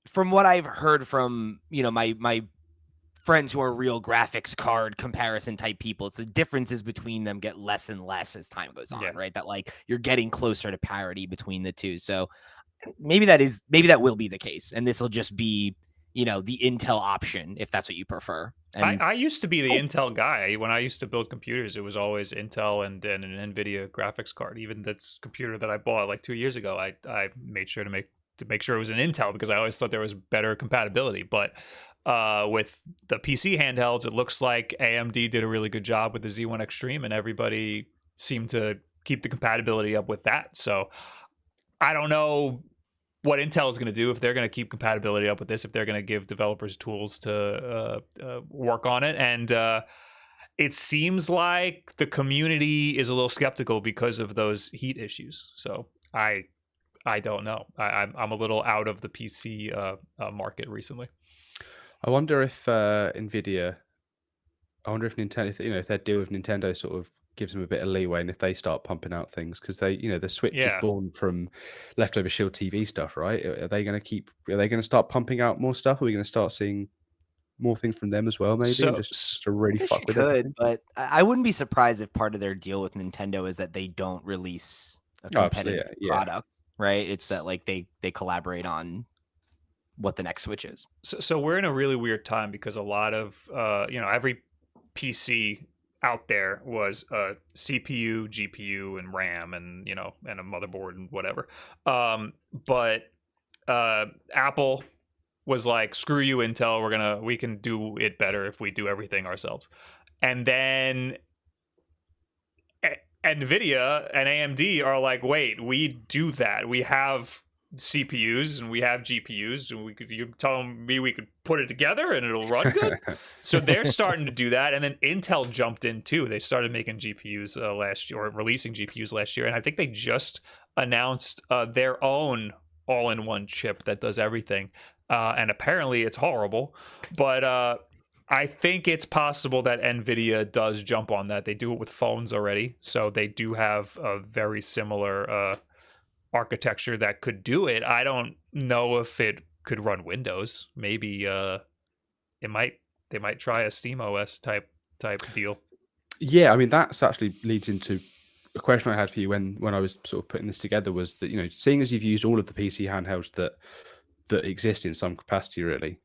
from what I've heard from, you know, my friends who are real graphics card comparison type people, it's the differences between them get less and less as time goes on, right? That like you're getting closer to parity between the two. So maybe that will be the case, and this will just be, you know, the Intel option if that's what you prefer. And I used to be the Intel guy. When I used to build computers, it was always Intel and an NVIDIA graphics card. Even this computer that I bought like 2 years ago, I made sure to make sure it was an Intel because I always thought there was better compatibility. But with the PC handhelds, it looks like AMD did a really good job with the Z1 Extreme, and everybody seemed to keep the compatibility up with that. So I don't know what Intel is going to do, if they're going to keep compatibility up with this, if they're going to give developers tools to work on it. And it seems like the community is a little skeptical because of those heat issues. So I don't know. I'm a little out of the PC market recently. I wonder if Nvidia, Nintendo, you know, if their deal with Nintendo sort of gives them a bit of leeway, and if they start pumping out things, because they, you know, the Switch is born from leftover Shield TV stuff, right? Are they going to start pumping out more stuff? Are we going to start seeing more things from them as well, maybe? So, just to really fuck with it. But I wouldn't be surprised if part of their deal with Nintendo is that they don't release a competitive product, right? It's that like they collaborate on what the next Switch is. So we're in a really weird time because a lot of you know, every PC out there was a CPU, GPU, and RAM, and you know, and a motherboard and whatever. But Apple was like, "Screw you, Intel. We can do it better if we do everything ourselves." And then NVIDIA and AMD are like, "Wait, we do that. We have CPUs and we have GPUs, and you tell me we could put it together and it'll run good. So they're starting to do that, and then Intel jumped in too. They started making GPUs last year, or releasing GPUs last year, and I think they just announced their own all-in-one chip that does everything. And apparently it's horrible, but I think it's possible that NVIDIA does jump on that. They do it with phones already, so they do have a very similar architecture that could do it. I don't know if it could run Windows. Maybe they might try a Steam OS type deal. Yeah, I mean, that's actually leads into a question I had for you when I was sort of putting this together, was that, seeing as you've used all of the PC handhelds that exist in some capacity, really,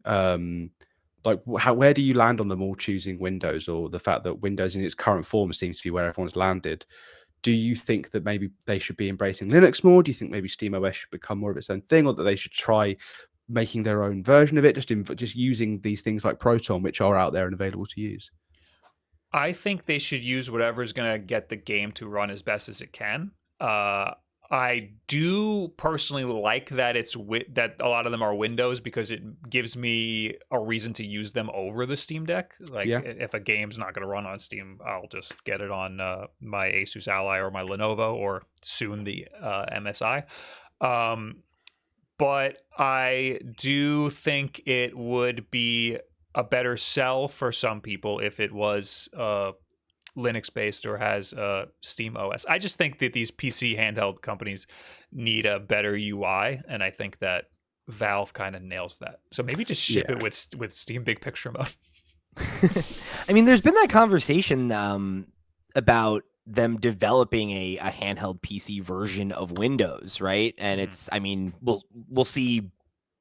like where do you land on them all choosing Windows, or the fact that Windows in its current form seems to be where everyone's landed? Do you think that maybe they should be embracing Linux more? Do you think maybe SteamOS should become more of its own thing, or that they should try making their own version of it, just using these things like Proton, which are out there and available to use? I think they should use whatever's going to get the game to run as best as it can. I do personally like that that a lot of them are Windows, because it gives me a reason to use them over the Steam Deck. Like, Yeah. if a game's not going to run on Steam, I'll just get it on my Asus Ally or my Lenovo, or soon the MSI. But I do think it would be a better sell for some people if it was Linux based or has Steam OS. I just think that these PC handheld companies need a better UI, and I think that Valve kind of nails that. So maybe just ship it with Steam Big Picture mode. I mean, there's been that conversation about them developing a handheld PC version of Windows, right? And it's, I mean, we'll see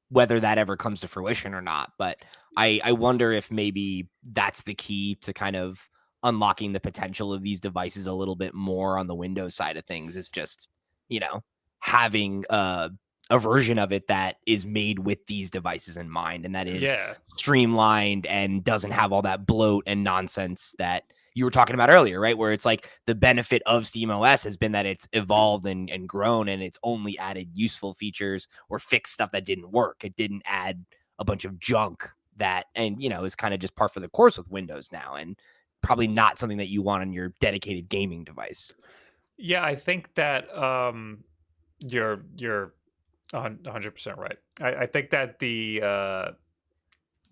whether that ever comes to fruition or not. But I wonder if maybe that's the key to kind of unlocking the potential of these devices a little bit more on the Windows side of things, is just, having a version of it that is made with these devices in mind, and that is streamlined and doesn't have all that bloat and nonsense that you were talking about earlier, right? Where it's like the benefit of SteamOS has been that it's evolved and grown, and it's only added useful features or fixed stuff that didn't work. It didn't add a bunch of junk that, and is kind of just par for the course with Windows now, and probably not something that you want on your dedicated gaming device. Yeah, I think that you're 100% right. I think that the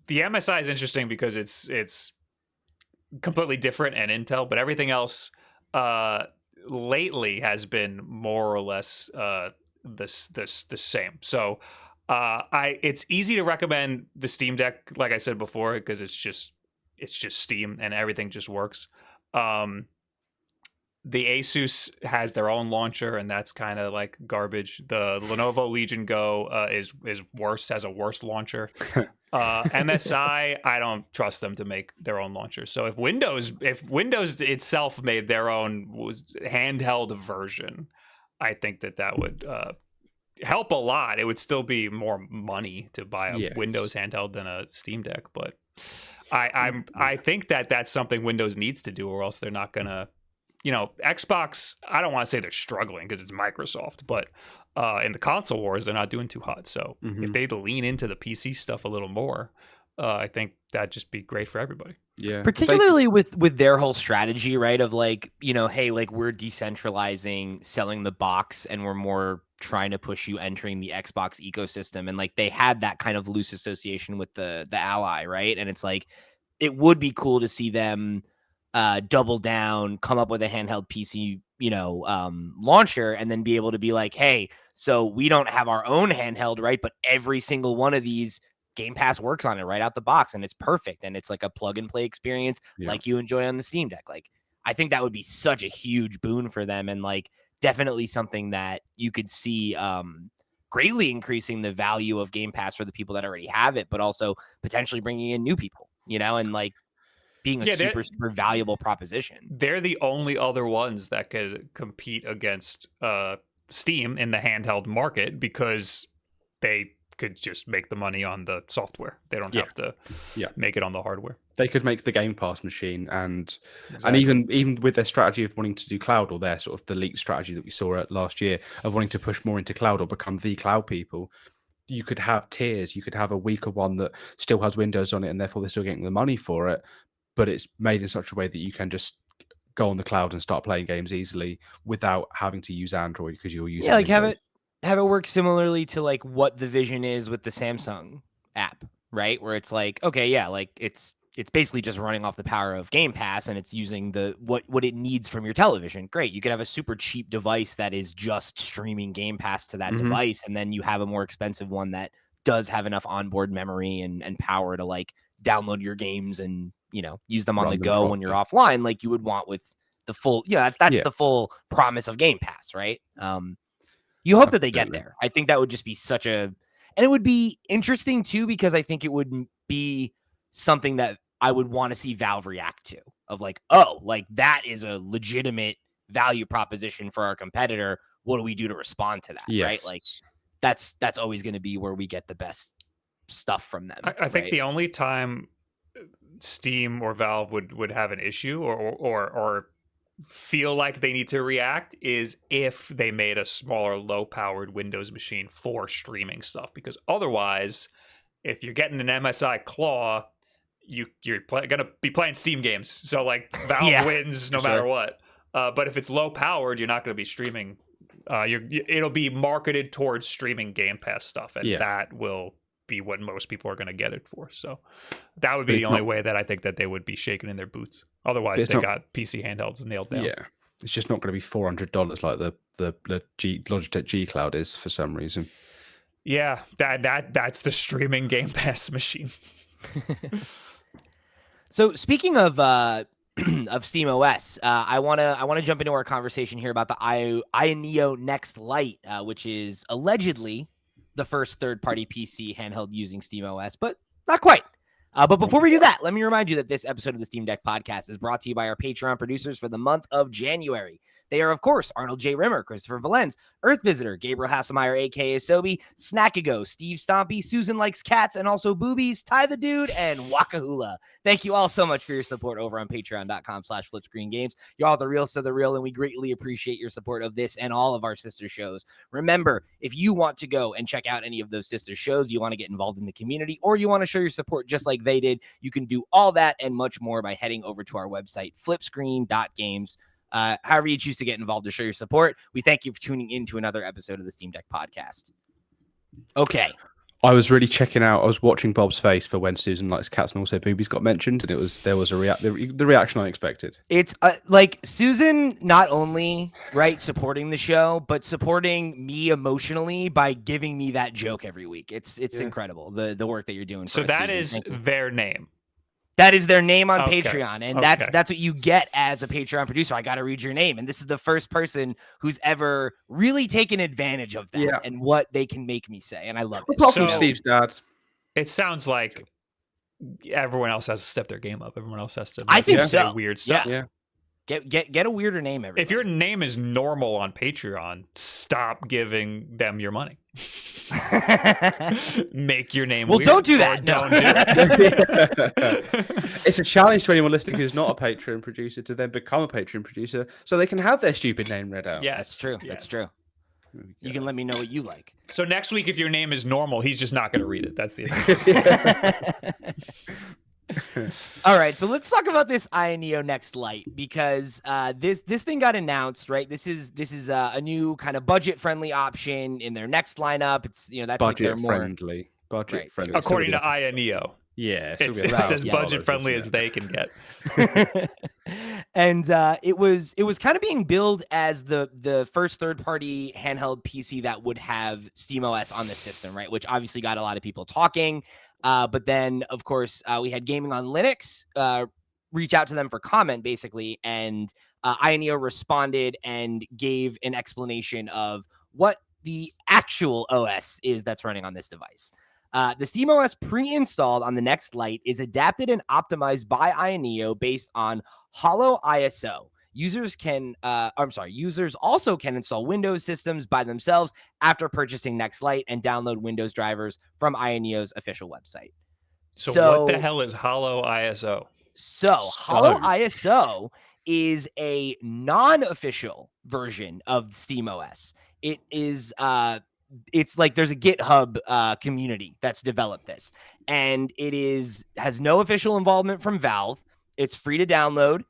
MSI is interesting because it's completely different and Intel, but everything else lately has been more or less the same. So it's easy to recommend the Steam Deck, like I said before, because it's just Steam and everything just works. The Asus has their own launcher, and that's kind of like garbage. The Lenovo Legion Go is worse, has a worse launcher. MSI, I don't trust them to make their own launcher. So if Windows itself made their own handheld version, I think that would help a lot. It would still be more money to buy a Windows handheld than a Steam Deck, but I think that's something Windows needs to do, or else they're not gonna. Xbox, I don't want to say they're struggling because it's Microsoft, but in the console wars, they're not doing too hot. So if they'd lean into the PC stuff a little more, I think that'd just be great for everybody. Yeah. Particularly with their whole strategy, right? Of like, hey, like we're decentralizing selling the box, and we're more trying to push you entering the Xbox ecosystem. And like they had that kind of loose association with the Ally, right? And it's like, it would be cool to see them double down, come up with a handheld PC, launcher, and then be able to be like, hey, so we don't have our own handheld, right? But every single one of these, Game Pass works on it right out the box, and it's perfect. And it's like a plug and play experience like you enjoy on the Steam Deck. Like, I think that would be such a huge boon for them, and like definitely something that you could see greatly increasing the value of Game Pass for the people that already have it, but also potentially bringing in new people, and like being a super valuable proposition. They're the only other ones that could compete against Steam in the handheld market, because they could just make the money on the software. They don't have to make it on the hardware. They could make the Game Pass machine, and Exactly. even with their strategy of wanting to do cloud, or their sort of the leak strategy that we saw last year of wanting to push more into cloud or become the cloud people, you could have tiers. You could have a weaker one that still has Windows on it, and therefore they're still getting the money for it, but it's made in such a way that you can just go on the cloud and start playing games easily without having to use Android because you're using like Windows. have it work similarly to like what the vision is with the Samsung app, right? Where it's like, okay, yeah, like it's basically just running off the power of Game Pass, and it's using the what it needs from your television. Great. You could have a super cheap device that is just streaming Game Pass to that device, and then you have a more expensive one that does have enough onboard memory and power to like download your games and, you know, use them on the go when you're offline, like you would want with the full, that's the full promise of Game Pass, right? You hope that they get there. I think that would just be and it would be interesting too, because I think it would be something that I would want to see Valve react to, of like, oh, like that is a legitimate value proposition for our competitor. What do we do to respond to that? Yes. Right? Like that's always going to be where we get the best stuff from them. I think the only time Steam or Valve would have an issue or feel like they need to react is if they made a smaller, low-powered Windows machine for streaming stuff. Because otherwise, if you're getting an MSI Claw, you're gonna be playing Steam games. So like Valve wins no matter what. But if it's low-powered, you're not going to be streaming. It'll be marketed towards streaming Game Pass stuff, and that will be what most people are going to get it for. So that would be the only way that I think that they would be shaking in their boots. Otherwise, they got PC handhelds nailed down. Yeah, it's just not going to be $400 like the Logitech G Cloud is for some reason. Yeah, that's the streaming Game Pass machine. So speaking of Steam OS, I wanna jump into our conversation here about the Ayaneo Next Lite, which is allegedly the first third-party PC handheld using Steam OS, but not quite. But before we do that, let me remind you that this episode of the Steam Deck Podcast is brought to you by our Patreon producers for the month of January. They are, of course, Arnold J. Rimmer, Christopher Valenz, Earth Visitor, Gabriel Hasselmeyer, a.k.a. Sobi, Snackago, Steve Stompy, Susan Likes Cats and also Boobies, Ty the Dude, and Wakahula. Thank you all so much for your support over on patreon.com/flipscreengames. You're all the real so the real, and we greatly appreciate your support of this and all of our sister shows. Remember, if you want to go and check out any of those sister shows, you want to get involved in the community, or you want to show your support just like they did, you can do all that and much more by heading over to our website, flipscreen.games. However you choose to get involved to show your support, we thank you for tuning in to another episode of the Steam Deck Podcast. Okay. I was really checking out. I was watching Bob's face for when Susan Likes Cats and also Boobies got mentioned, and there was the reaction I expected. It's like Susan not only supporting the show, but supporting me emotionally by giving me that joke every week. It's incredible the work that you're doing. So that is their name. That is their name on Patreon, and that's what you get as a Patreon producer. I got to read your name, and this is the first person who's ever really taken advantage of that and what they can make me say, and I love it. Apart from Steve's dad, it sounds like everyone else has to step their game up. Everyone else has to. I think so. Weird stuff. Yeah. Get a weirder name, everybody. If your name is normal on Patreon, stop giving them your money. Make your name weird. Don't do that. Don't do it. It's a challenge to anyone listening who's not a Patreon producer to then become a Patreon producer so they can have their stupid name read out. Yeah, that's true. That's true. You can let me know what you like. So next week, if your name is normal, he's just not going to read it. That's the All right, so let's talk about this Ayaneo Next Lite, because this thing got announced, right? This is a new kind of budget-friendly option in their next lineup. It's that's budget friendly. According to Ayaneo. Yeah, it's as budget friendly as they can get. And it was kind of being billed as the first third-party handheld PC that would have SteamOS on the system, right? Which obviously got a lot of people talking. But then, of course, we had Gaming on Linux reach out to them for comment, basically, and Ayaneo responded and gave an explanation of what the actual OS is that's running on this device. The SteamOS pre-installed on the Next Lite is adapted and optimized by Ayaneo based on Holo ISO. Users also can install Windows systems by themselves after purchasing Next Lite and download Windows drivers from Ayaneo's official website. So what the hell is Hollow ISO? So Hollow ISO is a non-official version of SteamOS. It is it's like there's a GitHub community that's developed this, and has no official involvement from Valve. It's free to download,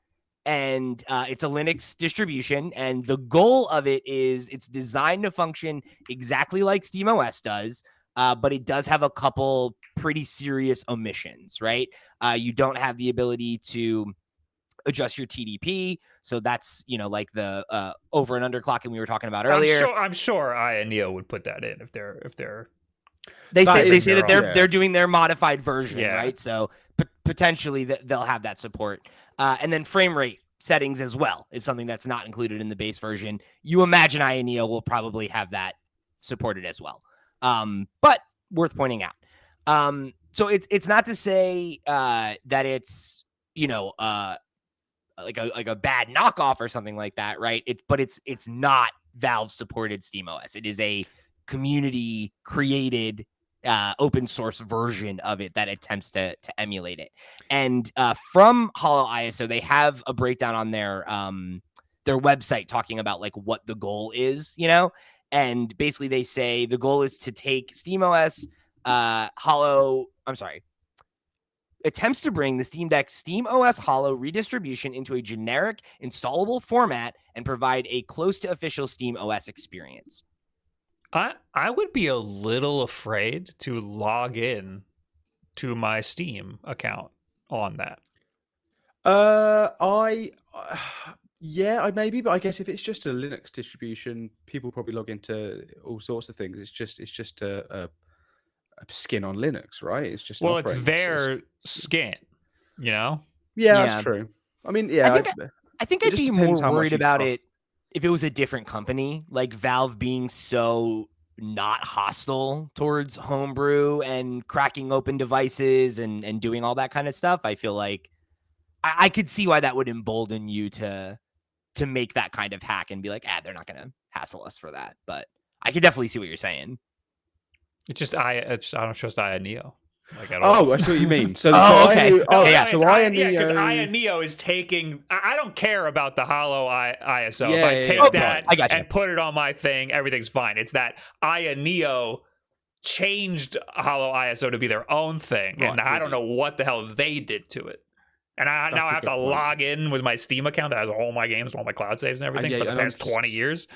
and it's a Linux distribution. And the goal of it is it's designed to function exactly like SteamOS does, but it does have a couple pretty serious omissions, right? You don't have the ability to adjust your TDP. So that's, like the over and underclocking we were talking about earlier. I'm sure Ayaneo would put that in if they're they say that they're doing their modified version, right? So potentially they'll have that support. And then frame rate settings as well is something that's not included in the base version. You imagine Ayaneo will probably have that supported as well. But worth pointing out. So it's not to say that it's, like a bad knockoff or something like that, right? It's not Valve supported SteamOS. It is a community created open source version of it that attempts to emulate it. And from Hollow ISO, they have a breakdown on their website talking about like what the goal is, and basically they say the goal is to take SteamOS attempts to bring the Steam Deck SteamOS Hollow redistribution into a generic installable format and provide a close to official SteamOS experience. I would be a little afraid to log in to my Steam account on that. I maybe, but I guess if it's just a Linux distribution, people probably log into all sorts of things. It's just a skin on Linux, right? It's just it's their skin, Yeah, that's true. I mean, I think I'd be more worried about it if it was a different company, like Valve being so not hostile towards homebrew and cracking open devices and doing all that kind of stuff. I feel like I could see why that would embolden you to make that kind of hack and be like, they're not going to hassle us for that. But I could definitely see what you're saying. It's just I don't trust Ayaneo. Like at all. Oh, I see what you mean. So, okay. Because Ayaneo is taking. I don't care about the Hollow ISO. If I take that and put it on my thing, everything's fine. It's that Ayaneo changed Hollow ISO to be their own thing, and I don't know what the hell they did to it. And now I have to log in with my Steam account that has all my games, all my cloud saves, and everything for the past 20 years.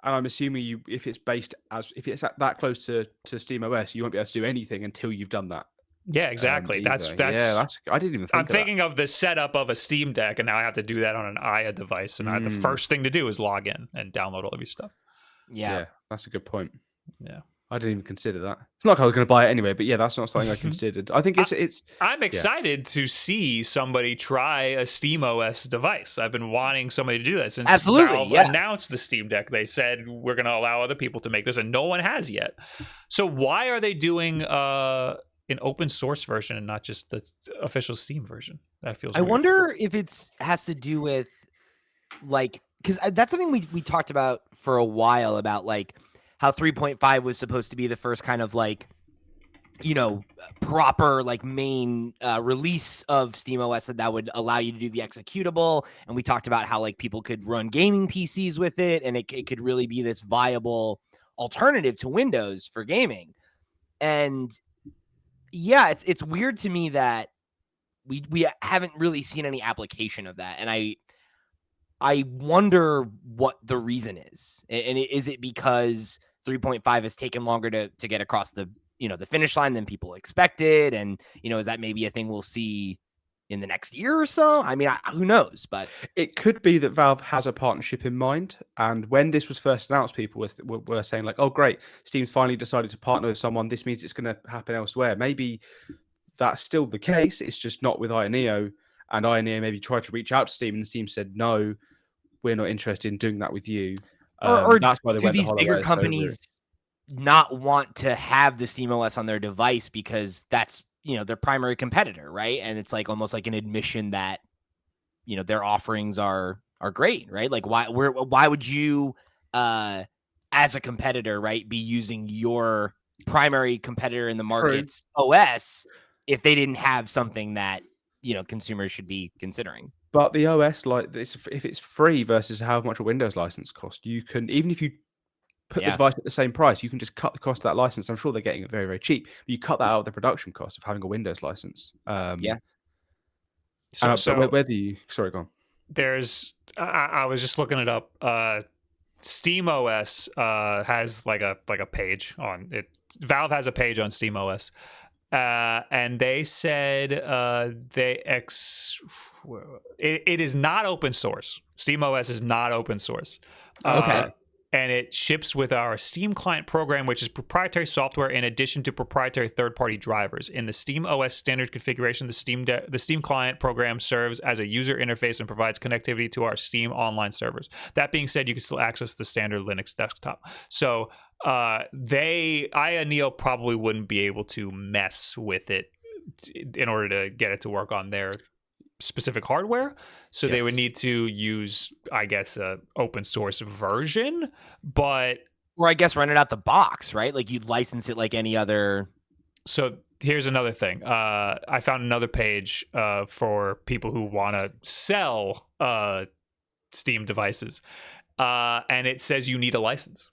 And I'm assuming if it's that close to SteamOS, you won't be able to do anything until you've done that. Yeah, exactly. That's I didn't even think. I'm thinking of the setup of a Steam Deck, and now I have to do that on an Aya device, and the first thing to do is log in and download all of your stuff. Yeah, that's a good point. Yeah. I didn't even consider that. It's not like I was going to buy it anyway, but that's not something I considered. I think it's. I'm excited to see somebody try a SteamOS device. I've been wanting somebody to do that since Valve announced the Steam Deck. They said we're going to allow other people to make this, and no one has yet. So why are they doing an open source version and not just the official Steam version? That feels. I wonder if it has to do with like because that's something we talked about for a while about like. How 3.5 was supposed to be the first kind of like, proper like main release of SteamOS that would allow you to do the executable. And we talked about how like people could run gaming PCs with it, and it could really be this viable alternative to Windows for gaming. And it's weird to me that we haven't really seen any application of that. And I wonder what the reason is. And is it because 3.5 has taken longer to get across the finish line than people expected, and is that maybe a thing we'll see in the next year or so? I mean, who knows? But it could be that Valve has a partnership in mind, and when this was first announced, people were saying like, "Oh, great, Steam's finally decided to partner with someone. This means it's going to happen elsewhere." Maybe that's still the case. It's just not with Ayaneo, and Ayaneo maybe tried to reach out to Steam, and Steam said, "No, we're not interested in doing that with you." Or that's why they do these bigger companies not want to have the SteamOS on their device because that's their primary competitor, right? And it's like almost like an admission that their offerings are great, right? Like why would you as a competitor, right, be using your primary competitor in the market's OS if they didn't have something that, consumers should be considering. But the OS, like this, if it's free versus how much a Windows license costs, you can, even if you put the device at the same price, you can just cut the cost of that license. I'm sure they're getting it very, very cheap. But you cut that out of the production cost of having a Windows license. Yeah. So whether you, sorry, go on. There's, I was just looking it up. SteamOS has like a page on it. Valve has a page on SteamOS, and they said it is not open source. SteamOS is not open source. Okay. And it ships with our Steam client program, which is proprietary software in addition to proprietary third-party drivers. In the Steam OS standard configuration, the Steam client program serves as a user interface and provides connectivity to our Steam online servers. That being said, you can still access the standard Linux desktop. So Ayaneo probably wouldn't be able to mess with it in order to get it to work on their specific hardware, so they would need to use, I guess, a open source version, but or I guess run it out the box, right? Like you'd license it like any other. So here's another thing. I found another page for people who want to sell Steam devices, and it says you need a license.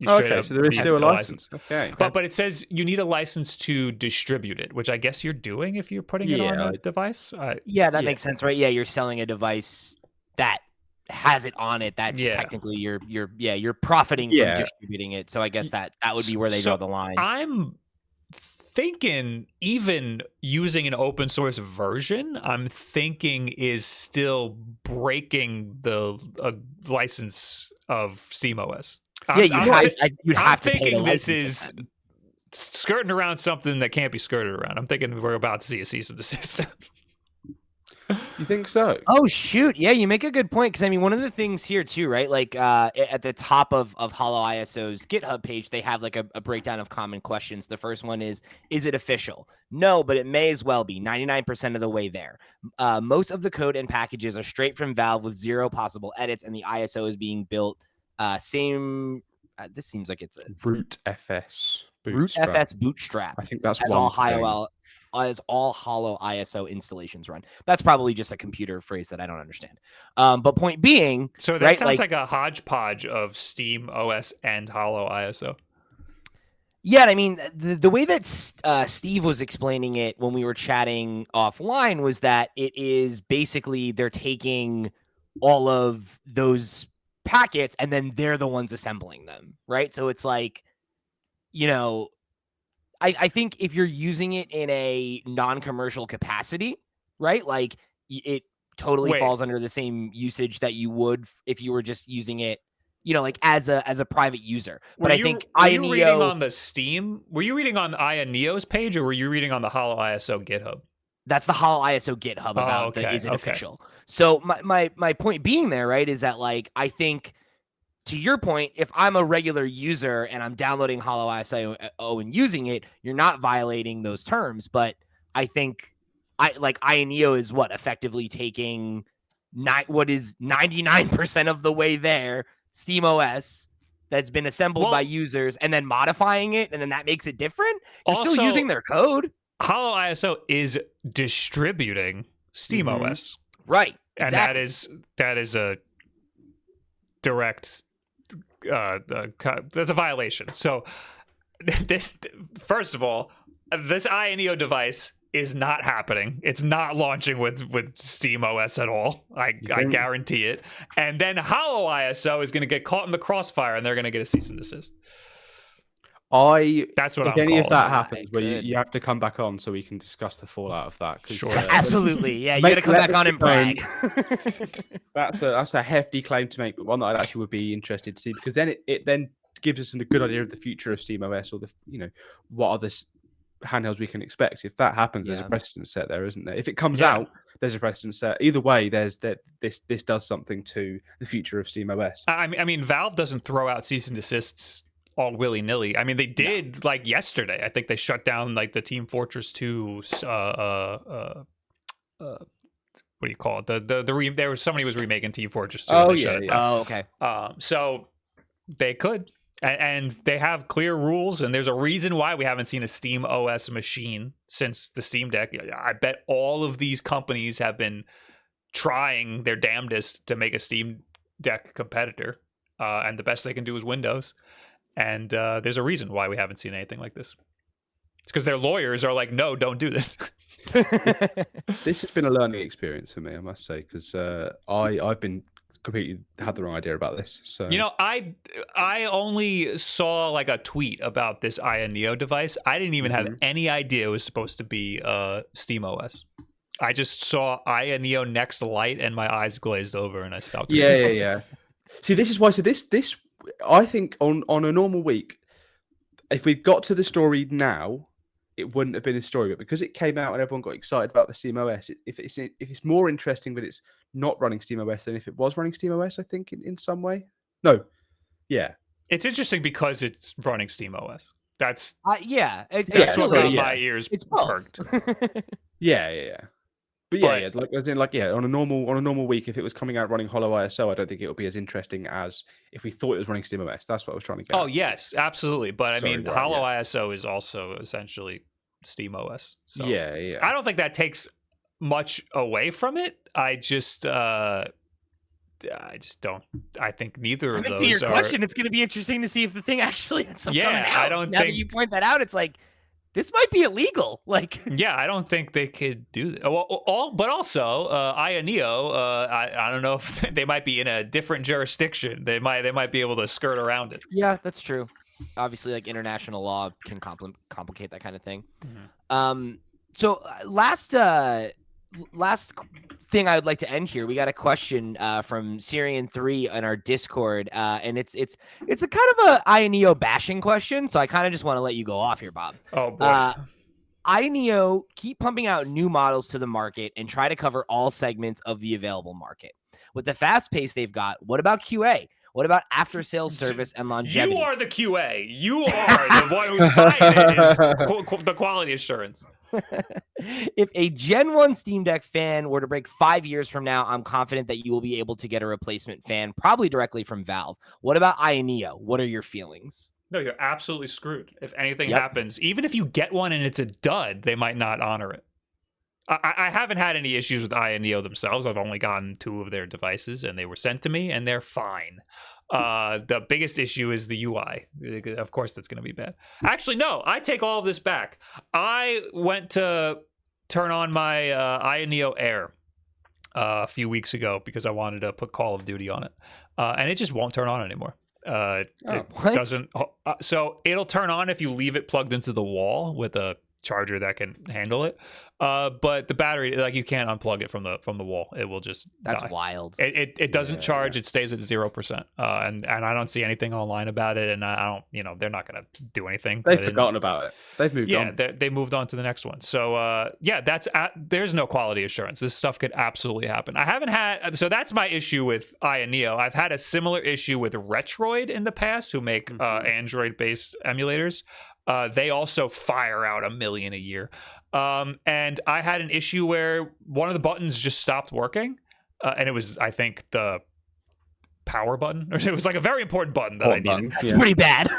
Okay, so there is still a license. Okay. But it says you need a license to distribute it, which I guess you're doing if you're putting it on a device. That makes sense, right? Yeah, you're selling a device that has it on it. That's technically you're profiting from distributing it. So I guess that would be where they draw the line. I'm thinking even using an open source version, I'm thinking is still breaking the license of SteamOS. You'd have to pay the this license is skirting around something that can't be skirted around. I'm thinking we're about to see a cease and desist. You think so? Oh shoot, yeah, you make a good point, because I mean, one of the things here too, right? Like at the top of Hollow ISO's GitHub page, they have like a breakdown of common questions. The first one is it official? No, but it may as well be. 99% of the way there. Most of the code and packages are straight from Valve with zero possible edits, and the ISO is being built this seems like it's a rootfs bootstrap. I think that's as all Hollow ISO installations run. That's probably just a computer phrase that I don't understand. But point being, so that sounds like a hodgepodge of Steam OS and Hollow ISO. Yeah, I mean, the way that Steve was explaining it when we were chatting offline was that it is basically they're taking all of those packets and then they're the ones assembling them, right? So it's like, I think if you're using it in a non-commercial capacity, right, like it totally falls under the same usage that you would if you were just using it, like as a private user. But I think were you reading on the Steam? Were you reading on Ayaneo's page, or were you reading on the Hollow ISO GitHub? That's the Hollow ISO GitHub about is it official. So my point being there, right, is that like I think to your point, if I'm a regular user and I'm downloading Hollow ISO and using it, you're not violating those terms. But I think Ayaneo is effectively taking what is 99% of the way there, SteamOS that's been assembled by users and then modifying it, and then that makes it different. You're still using their code. Hollow ISO is distributing SteamOS, right? Exactly. And that is a direct that's a violation. So this, first of all, this Ayaneo device is not happening. It's not launching with SteamOS at all. I guarantee it. And then Hollow ISO is going to get caught in the crossfire, and they're going to get a cease and desist. That's what if I'm any of that calling happens, where you have to come back on so we can discuss the fallout of that. Sure, absolutely, yeah. You got to come back on and brag. That's a hefty claim to make, but one that I actually would be interested to see, because then it then gives us a good idea of the future of SteamOS, or what other handhelds we can expect. If that happens, there's a precedent set there, isn't there? If it comes out, there's a precedent set. Either way, this does something to the future of SteamOS. I mean, Valve doesn't throw out cease and desists all willy-nilly. I mean, they did like yesterday. I think they shut down like the Team Fortress 2 what do you call it? There was somebody was remaking Team Fortress 2. Oh, yeah. Oh, okay. So they could. And they have clear rules, and there's a reason why we haven't seen a Steam OS machine since the Steam Deck. I bet all of these companies have been trying their damnedest to make a Steam Deck competitor, and the best they can do is Windows. And there's a reason why we haven't seen anything like this. It's because their lawyers are like, no, don't do this. This has been a learning experience for me, I must say, because I've been completely had the wrong idea about this. So I only saw like a tweet about this Ayaneo device. I didn't even have any idea it was supposed to be Steam OS. I just saw Ayaneo Next Lite and my eyes glazed over and I stopped. Yeah. See, this is why. So this I think on a normal week, if we got to the story now, it wouldn't have been a story. But because it came out and everyone got excited about the Steam OS, if it's more interesting that it's not running Steam OS than if it was running Steam OS, I think in some way. No, yeah, it's interesting because it's running Steam OS. That's that's what got my ears perked. Yeah. But on a normal week, if it was coming out running Hollow ISO, I don't think it would be as interesting as if we thought it was running Steam OS. That's what I was trying to get. Oh yes, absolutely. But Hollow ISO is also essentially Steam OS. So yeah. I don't think that takes much away from it. I just don't. I think neither of those. To your question, it's going to be interesting to see if the thing actually ends up coming out. I don't now think that you point that out, it's like, this might be illegal. Like, yeah, I don't think they could do that. But also, Ayaneo, I don't know if they might be in a different jurisdiction. They might be able to skirt around it. Yeah, that's true. Obviously, like international law can complicate that kind of thing. So last thing I would like to end here. We got a question from Syrian3 on our Discord, and it's a kind of a Ayaneo bashing question. So I kind of just want to let you go off here, Bob. Oh boy. Ayaneo keep pumping out new models to the market and try to cover all segments of the available market. With the fast pace they've got, what about QA? What about after-sales service and longevity? You are the QA. You are the one who's buying it is the quality assurance. If a Gen 1 Steam Deck fan were to break 5 years from now, I'm confident that you will be able to get a replacement fan, probably directly from Valve. What about Ayaneo? What are your feelings? No, you're absolutely screwed. If anything happens, even if you get one and it's a dud, they might not honor it. I haven't had any issues with Ayaneo themselves. I've only gotten 2 of their devices, and they were sent to me, and they're fine. The biggest issue is the UI. Of course, that's going to be bad. Actually, no, I take all of this back. I went to turn on my Ayaneo Air a few weeks ago because I wanted to put Call of Duty on it, and it just won't turn on anymore. It doesn't. So it'll turn on if you leave it plugged into the wall with a charger that can handle it, but the battery, like, you can't unplug it from the wall. It will just die. Wild. It doesn't charge. It stays at 0%, and I don't see anything online about it, and I don't, they're not going to do anything. They've forgotten about it. They've moved on. They moved on to the next one. So there's no quality assurance. This stuff could absolutely happen. I haven't had, so that's my issue with Ayaneo. I've had a similar issue with Retroid in the past, who make Android based emulators. They also fire out 1 million a year. And I had an issue where one of the buttons just stopped working. And it was, I think, the power button. Or it was like a very important button that I needed. That's pretty bad.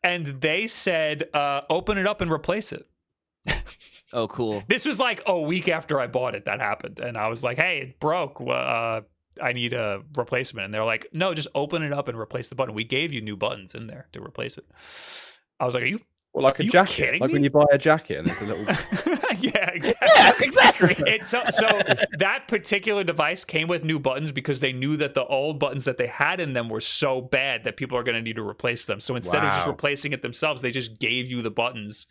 and they said, open it up and replace it. Oh, cool. This was like a week after I bought it that happened. And I was like, hey, it broke. I need a replacement. And they're like, no, just open it up and replace the button. We gave you new buttons in there to replace it. I was like, are you? Well, like a jacket, like when you buy a jacket and there's a little. Yeah, exactly. Yeah, exactly. So that particular device came with new buttons because they knew that the old buttons that they had in them were so bad that people are going to need to replace them. So instead of just replacing it themselves, they just gave you the buttons.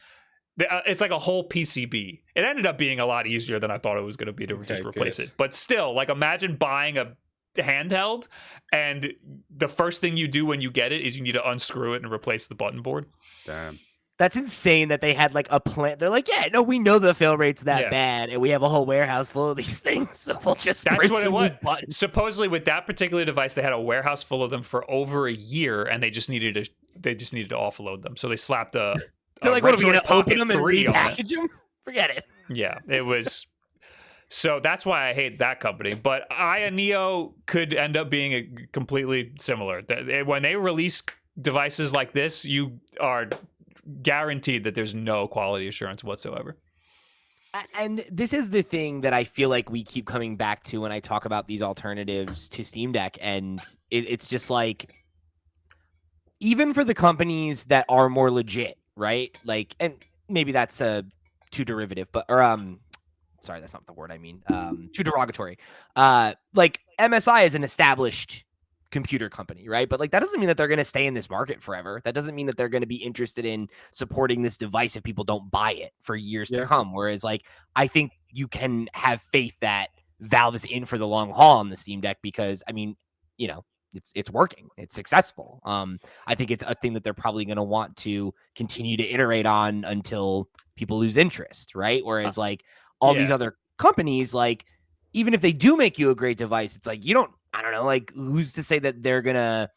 It's like a whole PCB. It ended up being a lot easier than I thought it was going to be to just replace it. But still, like, imagine buying a handheld and the first thing you do when you get it is you need to unscrew it and replace the button board. Damn. That's insane that they had like a plan. They're like, yeah, no, we know the fail rate's that bad, and we have a whole warehouse full of these things, so we'll just. That's what it was. Supposedly, with that particular device, they had a warehouse full of them for over a year, and they just needed to offload them. So they slapped a. They're like, what are we going to open them and repackage them? Forget it. Yeah, it was. So that's why I hate that company. But Ayaneo could end up being completely similar. When they release devices like this, you are guaranteed that there's no quality assurance whatsoever. And this is the thing that I feel like we keep coming back to when I talk about these alternatives to Steam Deck. And it's just like, even for the companies that are more legit, right? Like, and maybe that's too derivative, but, sorry, that's not the word I mean. Too derogatory. Like MSI is an established computer company, right? But like that doesn't mean that they're going to stay in this market forever. That doesn't mean that they're going to be interested in supporting this device if people don't buy it for years to come. Whereas like I think you can have faith that Valve is in for the long haul on the Steam Deck because I mean, you know, it's working. It's successful. I think it's a thing that they're probably going to want to continue to iterate on until people lose interest, right? Whereas like all these other companies, like even if they do make you a great device, it's like I don't know, like who's to say that they're gonna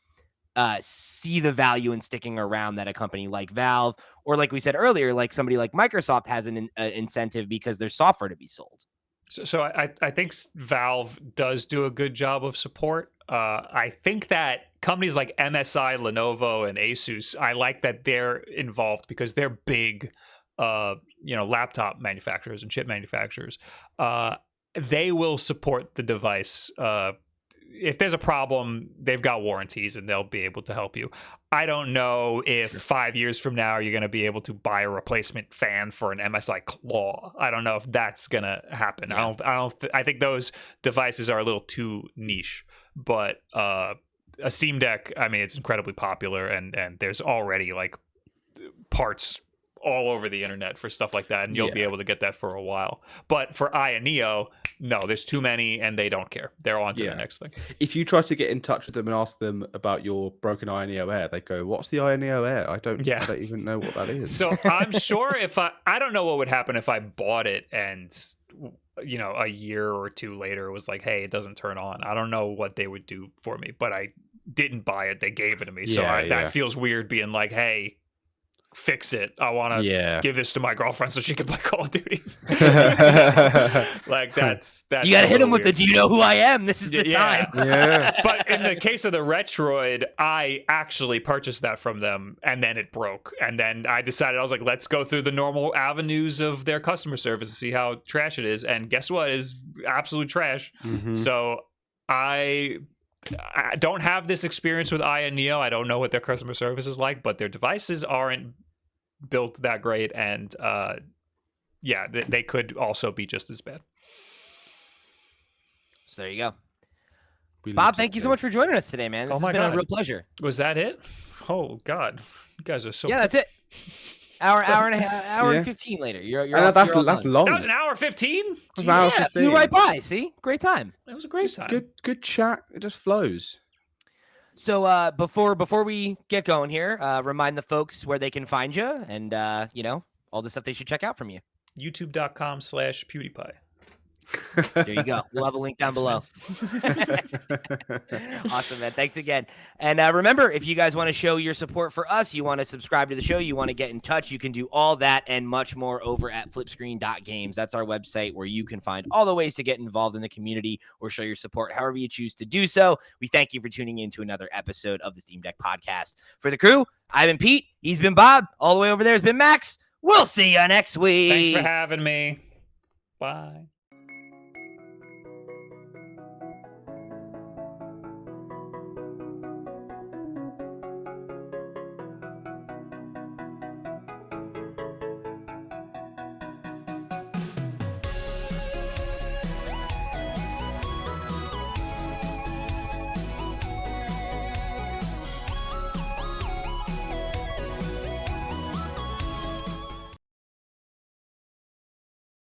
see the value in sticking around that a company like Valve or like we said earlier, like somebody like Microsoft has an incentive because there's software to be sold. So I think Valve does do a good job of support. I think that companies like MSI, Lenovo, and Asus, I like that they're involved because they're big, laptop manufacturers and chip manufacturers. They will support the device. If there's a problem, they've got warranties and they'll be able to help you. I don't know if 5 years from now you're going to be able to buy a replacement fan for an MSI Claw. I don't know if that's going to happen. Yeah. I think those devices are a little too niche. But a Steam Deck, I mean, it's incredibly popular and there's already like parts all over the internet for stuff like that, and you'll be able to get that for a while. But for Ayaneo, no, there's too many, and they don't care. They're on to the next thing. If you try to get in touch with them and ask them about your broken Ayaneo Air, they go, "What's the Ayaneo Air? I don't even know what that is." So I'm sure if I don't know what would happen if I bought it and a year or two later it was like, hey, it doesn't turn on. I don't know what they would do for me, but I didn't buy it. They gave it to me, so that feels weird being like, hey, fix it. I want to give this to my girlfriend so she can play Call of Duty. Like that's you gotta hit him with the "Do you know who I am? This is the time." Yeah. But in the case of the Retroid, I actually purchased that from them, and then it broke. And then I decided, I was like, let's go through the normal avenues of their customer service and see how trash it is. And guess what? Is absolute trash. Mm-hmm. So I don't have this experience with Ayaneo. I don't know what their customer service is like, but their devices aren't built that great, and they could also be just as bad. So there you go. Bob, thank you so much for joining us today, man. This has been a real pleasure. Was that it? Oh God, you guys are so that's it. Hour and a half, hour and 15 later. That's long. That was an hour 15. Flew right by. See, great time. That was a great time. Good chat. It just flows. So before we get going here, remind the folks where they can find you and all the stuff they should check out from you. YouTube.com/PewDiePie. There you go. We'll have a link down below. Awesome, man. Thanks again. And remember, if you guys want to show your support for us, you want to subscribe to the show, you want to get in touch, you can do all that and much more over at flipscreen.games. That's our website where you can find all the ways to get involved in the community or show your support however you choose to do so. We thank you for tuning in to another episode of the Steam Deck Podcast. For the crew, I've been Pete. He's been Bob. All the way over there has been Max. We'll see you next week. Thanks for having me. Bye.